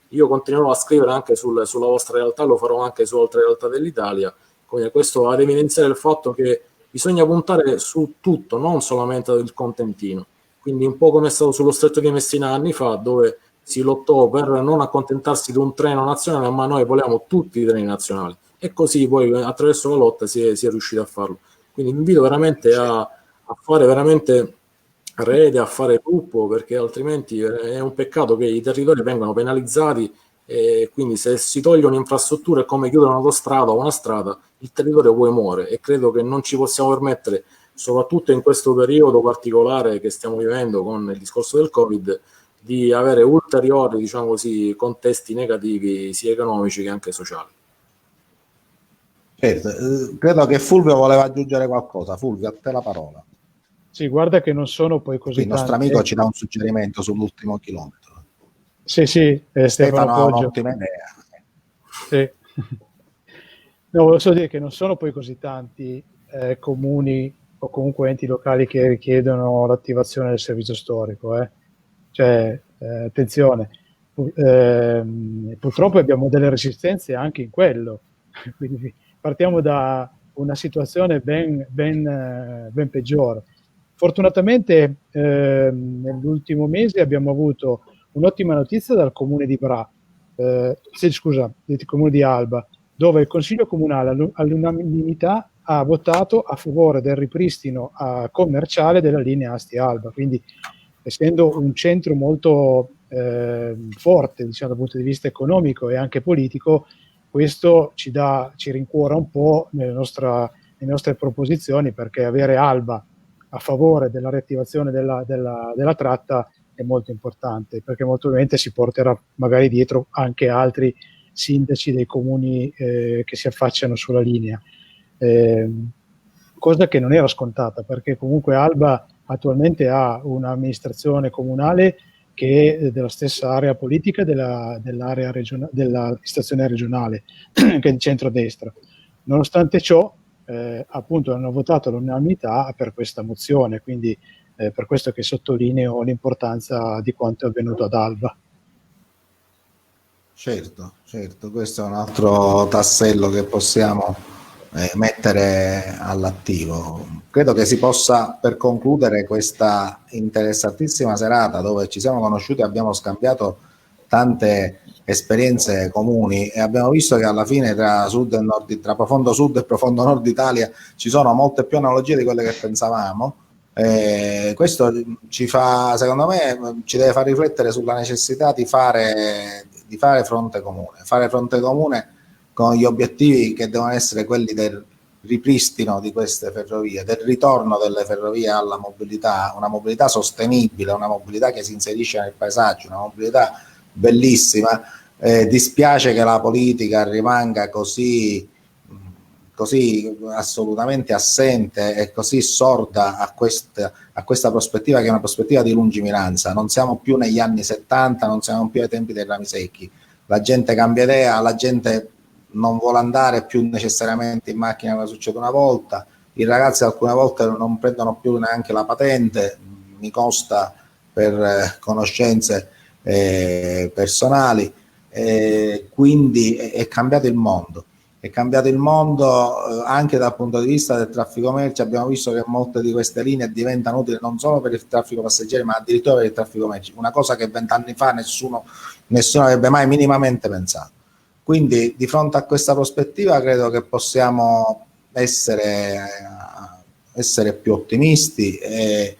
io continuerò a scrivere anche sulla vostra realtà, lo farò anche su altre realtà dell'Italia. Quindi questo ad evidenziare il fatto che bisogna puntare su tutto, non solamente il contentino. Quindi un po' come è stato sullo Stretto di Messina anni fa, dove si lottò per non accontentarsi di un treno nazionale, ma noi volevamo tutti i treni nazionali. E così poi attraverso la lotta si è riusciti a farlo. Quindi vi invito veramente a fare veramente rete, a fare gruppo, perché altrimenti è un peccato che i territori vengano penalizzati, e quindi se si toglie un'infrastruttura è come chiudere un'autostrada o una strada, il territorio poi muore, e credo che non ci possiamo permettere, soprattutto in questo periodo particolare che stiamo vivendo con il discorso del Covid, di avere ulteriori, diciamo così, contesti negativi sia economici che anche sociali. Certo, credo che Fulvio voleva aggiungere qualcosa. Fulvio, a te la parola. Sì, guarda che non sono poi così il nostro amico ci dà un suggerimento sull'ultimo chilometro. Sì, Stefano ha un'ottima idea. Sì. No, volevo solo dire che non sono poi così tanti comuni o comunque enti locali che richiedono l'attivazione del servizio storico. Cioè, attenzione, purtroppo abbiamo delle resistenze anche in quello. Quindi partiamo da una situazione ben peggiore. Fortunatamente nell'ultimo mese abbiamo avuto un'ottima notizia dal comune di Bra, sì, scusa, del comune di Alba, dove il Consiglio Comunale all'unanimità ha votato a favore del ripristino commerciale della linea Asti-Alba, quindi essendo un centro molto forte, diciamo, dal punto di vista economico e anche politico, questo ci rincuora un po' nelle nostre proposizioni, perché avere Alba a favore della riattivazione della tratta è molto importante, perché molto probabilmente si porterà magari dietro anche altri sindaci dei comuni che si affacciano sulla linea, cosa che non era scontata, perché comunque Alba attualmente ha un'amministrazione comunale che è della stessa area politica dell'amministrazione regionale, che è di centrodestra. Nonostante ciò, appunto hanno votato all'unanimità per questa mozione, quindi per questo che sottolineo l'importanza di quanto è avvenuto ad Alba. Certo, questo è un altro tassello che possiamo mettere all'attivo. Credo che si possa, per concludere questa interessantissima serata dove ci siamo conosciuti e abbiamo scambiato tante esperienze comuni e abbiamo visto che alla fine tra sud e nord, tra profondo sud e profondo nord Italia ci sono molte più analogie di quelle che pensavamo. Questo ci fa, secondo me, ci deve far riflettere sulla necessità di fare fronte comune con gli obiettivi che devono essere quelli del ripristino di queste ferrovie, del ritorno delle ferrovie alla mobilità, una mobilità sostenibile, una mobilità che si inserisce nel paesaggio, una mobilità bellissima. Dispiace che la politica rimanga così assolutamente assente e così sorda a questa prospettiva, che è una prospettiva di lungimiranza. Non siamo più negli anni 70, non siamo più ai tempi dei rami secchi. La gente cambia idea, la gente non vuole andare più necessariamente in macchina come succede una volta, i ragazzi alcune volte non prendono più neanche la patente, mi consta per conoscenze personali, quindi è cambiato il mondo. È cambiato il mondo anche dal punto di vista del traffico merci. Abbiamo visto che molte di queste linee diventano utili non solo per il traffico passeggeri, ma addirittura per il traffico merci, una cosa che 20 anni fa nessuno avrebbe mai minimamente pensato. Quindi di fronte a questa prospettiva credo che possiamo essere più ottimisti e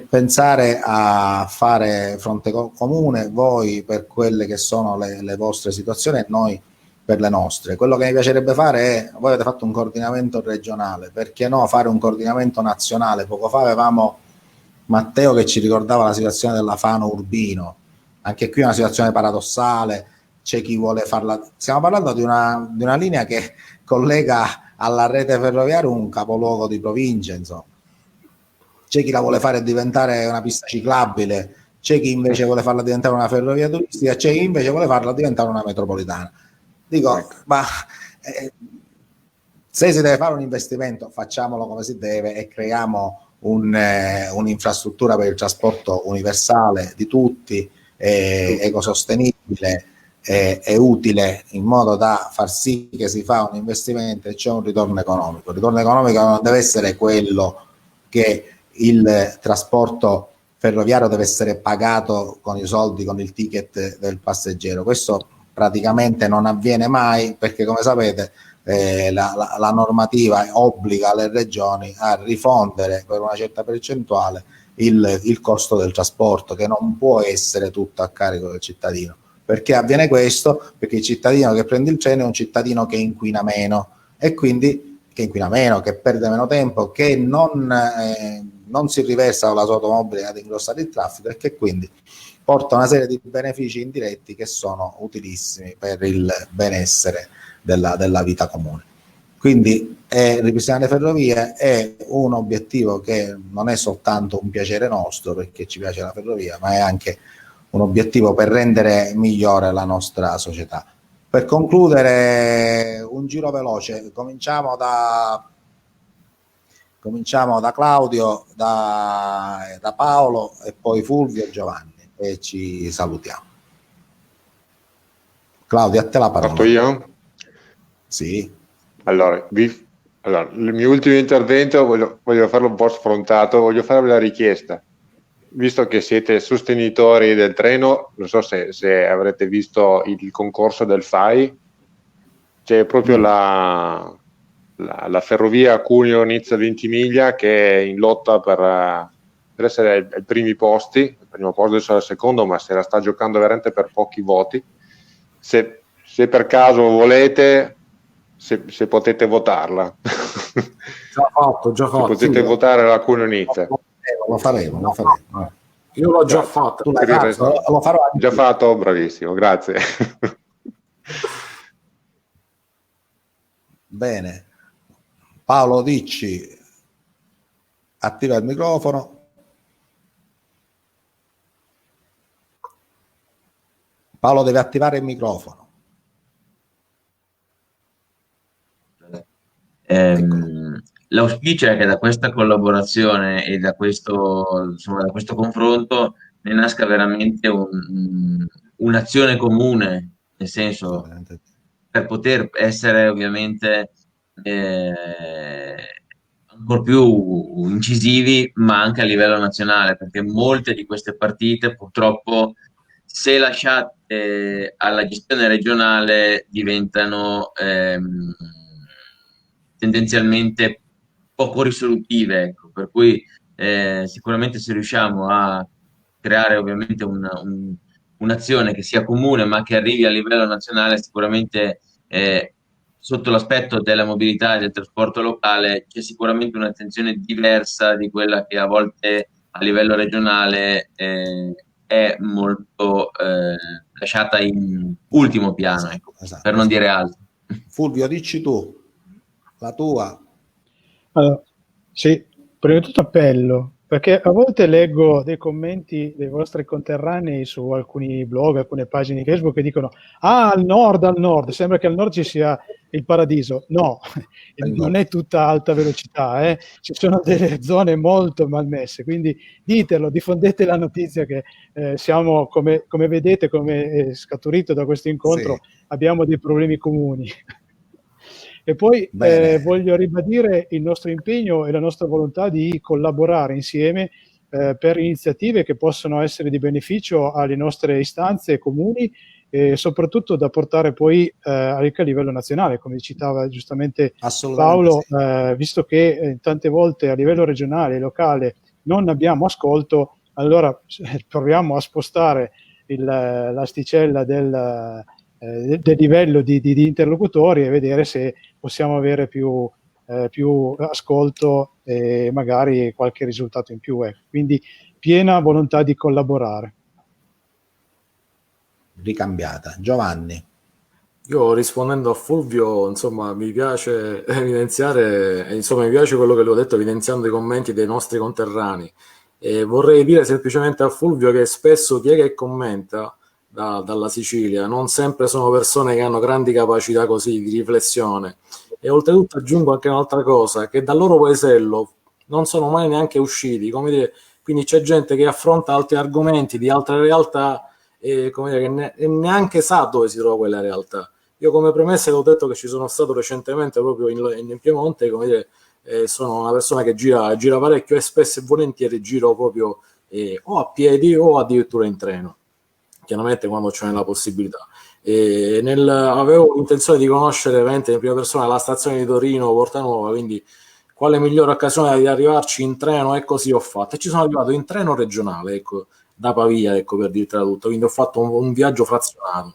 pensare a fare fronte comune, voi per quelle che sono le vostre situazioni e noi per le nostre. Quello che mi piacerebbe fare è, voi avete fatto un coordinamento regionale, perché no fare un coordinamento nazionale? Poco fa avevamo Matteo che ci ricordava la situazione della Fano Urbino, anche qui è una situazione paradossale, c'è chi vuole farla, stiamo parlando di una linea che collega alla rete ferroviaria un capoluogo di provincia, insomma. C'è chi la vuole fare diventare una pista ciclabile, c'è chi invece vuole farla diventare una ferrovia turistica, c'è chi invece vuole farla diventare una metropolitana. Dico, ma se si deve fare un investimento, facciamolo come si deve e creiamo un'infrastruttura per il trasporto universale di tutti, ecosostenibile e utile, in modo da far sì che si fa un investimento e c'è un ritorno economico. Il ritorno economico non deve essere quello che il trasporto ferroviario deve essere pagato con i soldi, con il ticket del passeggero. Questo praticamente non avviene mai, perché come sapete la normativa obbliga le regioni a rifondere per una certa percentuale il costo del trasporto, che non può essere tutto a carico del cittadino. Perché avviene questo? Perché il cittadino che prende il treno è un cittadino che inquina meno, e quindi che perde meno tempo, che non si riversa con la sua automobile ad ingrossare il traffico, e che quindi porta una serie di benefici indiretti che sono utilissimi per il benessere della vita comune. Quindi ripristinare le ferrovie è un obiettivo che non è soltanto un piacere nostro perché ci piace la ferrovia, ma è anche un obiettivo per rendere migliore la nostra società. Per concludere, un giro veloce, cominciamo da Claudio, da Paolo e poi Fulvio e Giovanni e ci salutiamo. Claudio, a te la parola. Parto io? Sì. Allora, il mio ultimo intervento voglio farlo un po' sfrontato, voglio farvi la richiesta. Visto che siete sostenitori del treno, non so se avrete visto il concorso del FAI, c'è proprio la ferrovia Cuneo-Nizza-Ventimiglia che è in lotta per essere ai primi posti, il primo posto adesso è al secondo, ma se la sta giocando veramente per pochi voti. Se per caso volete, se potete votarla. Già fatto. Se potete votare la Cuneo-Nizza. Lo faremo. Io l'ho già fatto. Tu l'hai fatto? Lo farò anche. Già fatto, bravissimo, grazie. Bene. Paolo Dicci, attiva il microfono. Paolo deve attivare il microfono. L'auspicio è che da questa collaborazione e da questo confronto ne nasca veramente un'azione comune, nel senso, per poter essere ovviamente ancora più incisivi, ma anche a livello nazionale, perché molte di queste partite purtroppo, se lasciate alla gestione regionale, diventano tendenzialmente poco risolutive, ecco. Per cui sicuramente se riusciamo a creare ovviamente un'azione che sia comune ma che arrivi a livello nazionale, sicuramente sotto l'aspetto della mobilità e del trasporto locale c'è sicuramente un'attenzione diversa di quella che a volte a livello regionale è molto lasciata in ultimo piano, ecco, per non dire altro. Fulvio, dici tu la tua. Allora, sì, prima di tutto appello, perché a volte leggo dei commenti dei vostri conterranei su alcuni blog, alcune pagine di Facebook che dicono al nord, sembra che al nord ci sia il paradiso. No, non è tutta alta velocità, ci sono delle zone molto malmesse, quindi ditelo, diffondete la notizia che siamo, come vedete, come è scaturito da questo incontro, sì, abbiamo dei problemi comuni. E poi voglio ribadire il nostro impegno e la nostra volontà di collaborare insieme per iniziative che possono essere di beneficio alle nostre istanze comuni e soprattutto da portare poi anche a livello nazionale, come citava giustamente Paolo, sì, visto che tante volte a livello regionale e locale non abbiamo ascolto, allora proviamo a spostare l'asticella del livello di interlocutori e vedere se possiamo avere più ascolto e magari qualche risultato in più. Quindi piena volontà di collaborare. Ricambiata. Giovanni. Io rispondendo a Fulvio, insomma, mi piace evidenziare, insomma, mi piace quello che lui ha detto evidenziando i commenti dei nostri conterranei. E vorrei dire semplicemente a Fulvio che spesso chi è che commenta dalla Sicilia non sempre sono persone che hanno grandi capacità così di riflessione, e oltretutto aggiungo anche un'altra cosa, che dal loro paesello non sono mai neanche usciti, come dire, quindi c'è gente che affronta altri argomenti di altre realtà e come dire, che neanche sa dove si trova quella realtà. Io come premessa ho detto che ci sono stato recentemente proprio in Piemonte, come dire, sono una persona che gira parecchio e spesso e volentieri giro proprio o a piedi o addirittura in treno, chiaramente quando c'è la possibilità. Avevo intenzione di conoscere veramente in prima persona la stazione di Torino, Portanuova, quindi quale migliore occasione di arrivarci in treno, e così ho fatto. E ci sono arrivato in treno regionale, ecco, da Pavia, ecco, per dirtela tutto, quindi ho fatto un viaggio frazionato.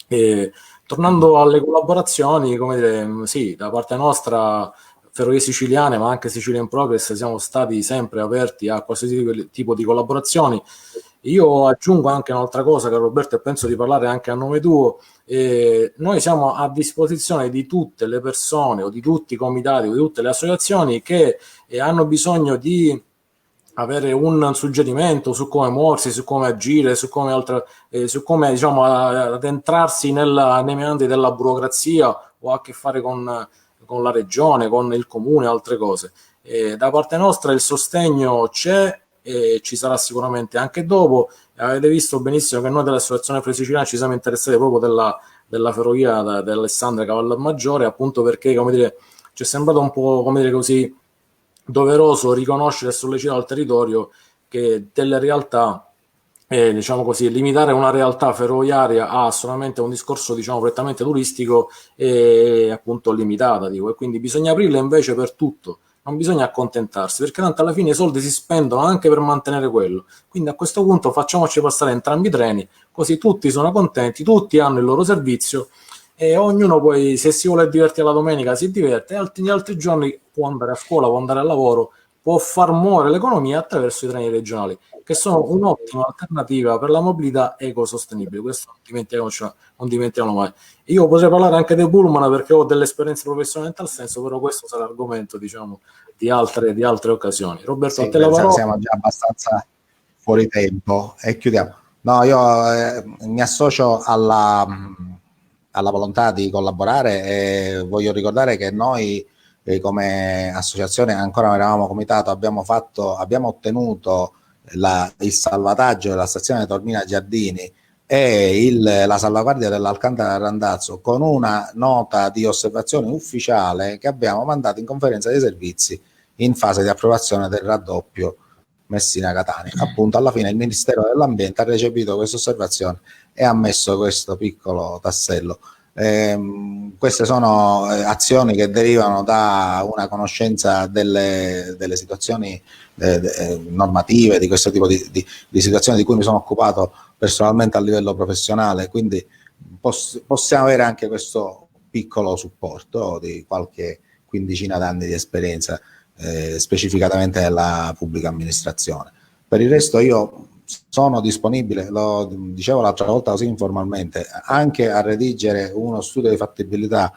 E, tornando alle collaborazioni, come dire, sì, da parte nostra, Ferrovie Siciliane, ma anche Sicilia in Progress, siamo stati sempre aperti a qualsiasi tipo di collaborazioni. Io aggiungo anche un'altra cosa, che Roberto, e penso di parlare anche a nome tuo. Noi siamo a disposizione di tutte le persone o di tutti i comitati o di tutte le associazioni che hanno bisogno di avere un suggerimento su come muoversi, su come agire, su come diciamo, addentrarsi nei meandri della burocrazia o ha a che fare con la regione, con il comune, altre cose. Da parte nostra il sostegno c'è e ci sarà sicuramente anche dopo. Avete visto benissimo che noi dell'Associazione Ferrovie Siciliane ci siamo interessati proprio della ferrovia dell'Alessandria Cavallermaggiore, appunto perché, come dire, ci è sembrato un po', come dire così, doveroso riconoscere e sollecitare al territorio che delle realtà, diciamo così, limitare una realtà ferroviaria a solamente un discorso, diciamo, prettamente turistico è appunto limitata, dico, e quindi bisogna aprirla invece per tutto. Non bisogna accontentarsi, perché tanto alla fine i soldi si spendono anche per mantenere quello. Quindi a questo punto facciamoci passare entrambi i treni, così tutti sono contenti, tutti hanno il loro servizio e ognuno poi, se si vuole divertire la domenica, si diverte, e gli altri giorni può andare a scuola, può andare al lavoro, può far muovere l'economia attraverso i treni regionali, che sono un'ottima alternativa per la mobilità ecosostenibile. Questo non dimentichiamolo mai. Io potrei parlare anche dei pullman perché ho delle esperienze professionali in tal senso, però questo sarà argomento, diciamo, di altre occasioni. Roberto, Sì, a te la parola. siamo già abbastanza fuori tempo e chiudiamo. No, io mi associo alla volontà di collaborare e voglio ricordare che noi come associazione, ancora non eravamo comitato, abbiamo ottenuto il salvataggio della stazione Tormina Giardini e la salvaguardia dell'Alcantara Randazzo con una nota di osservazione ufficiale che abbiamo mandato in conferenza dei servizi in fase di approvazione del raddoppio Messina-Catania. Appunto, alla fine il Ministero dell'Ambiente ha recepito questa osservazione e ha messo questo piccolo tassello. Queste sono azioni che derivano da una conoscenza delle situazioni normative, di questo tipo di situazioni di cui mi sono occupato personalmente a livello professionale, quindi possiamo avere anche questo piccolo supporto di qualche quindicina d'anni di esperienza specificatamente nella pubblica amministrazione. Per il resto io sono disponibile, lo dicevo l'altra volta così informalmente, anche a redigere uno studio di fattibilità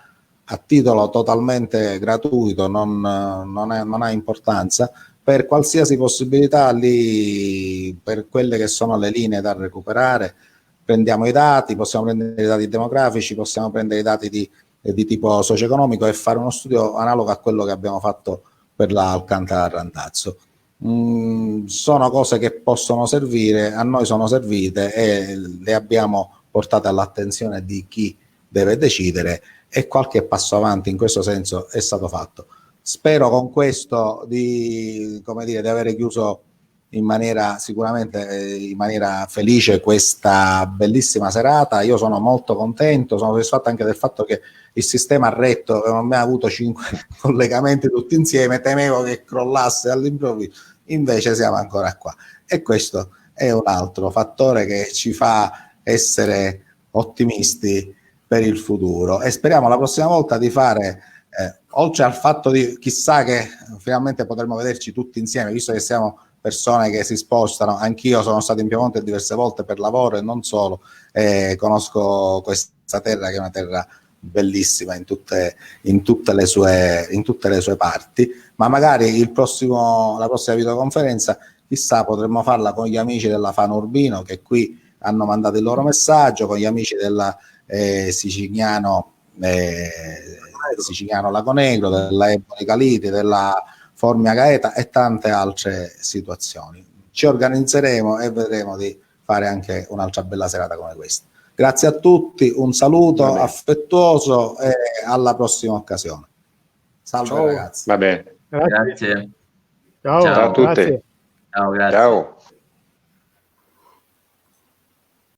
a titolo totalmente gratuito, non ha importanza, per qualsiasi possibilità lì, per quelle che sono le linee da recuperare, prendiamo i dati, possiamo prendere i dati demografici, possiamo prendere i dati di tipo socio-economico e fare uno studio analogo a quello che abbiamo fatto per la Alcantara Randazzo. Sono cose che possono servire, a noi sono servite e le abbiamo portate all'attenzione di chi deve decidere e qualche passo avanti in questo senso è stato fatto. Spero con questo di avere chiuso sicuramente in maniera felice questa bellissima serata. Io sono molto contento, sono soddisfatto anche del fatto che il sistema ha retto, non abbiamo avuto 5 collegamenti tutti insieme, temevo che crollasse all'improvviso, invece siamo ancora qua e questo è un altro fattore che ci fa essere ottimisti per il futuro e speriamo la prossima volta di fare oltre al fatto di chissà che finalmente potremo vederci tutti insieme, visto che siamo persone che si spostano, anch'io sono stato in Piemonte diverse volte per lavoro e non solo, conosco questa terra che è una terra bellissima in tutte le sue parti, ma magari la prossima videoconferenza chissà potremmo farla con gli amici della Fano Urbino che qui hanno mandato il loro messaggio, con gli amici della Siciliano Lago Negro, della Eboli Caliti, della Formia Gaeta e tante altre situazioni. Ci organizzeremo e vedremo di fare anche un'altra bella serata come questa. Grazie a tutti, un saluto affettuoso e alla prossima occasione. Salve. Ciao. Ragazzi. Va bene. Grazie. Ciao, ciao a tutti. grazie. Ciao, grazie. Ciao.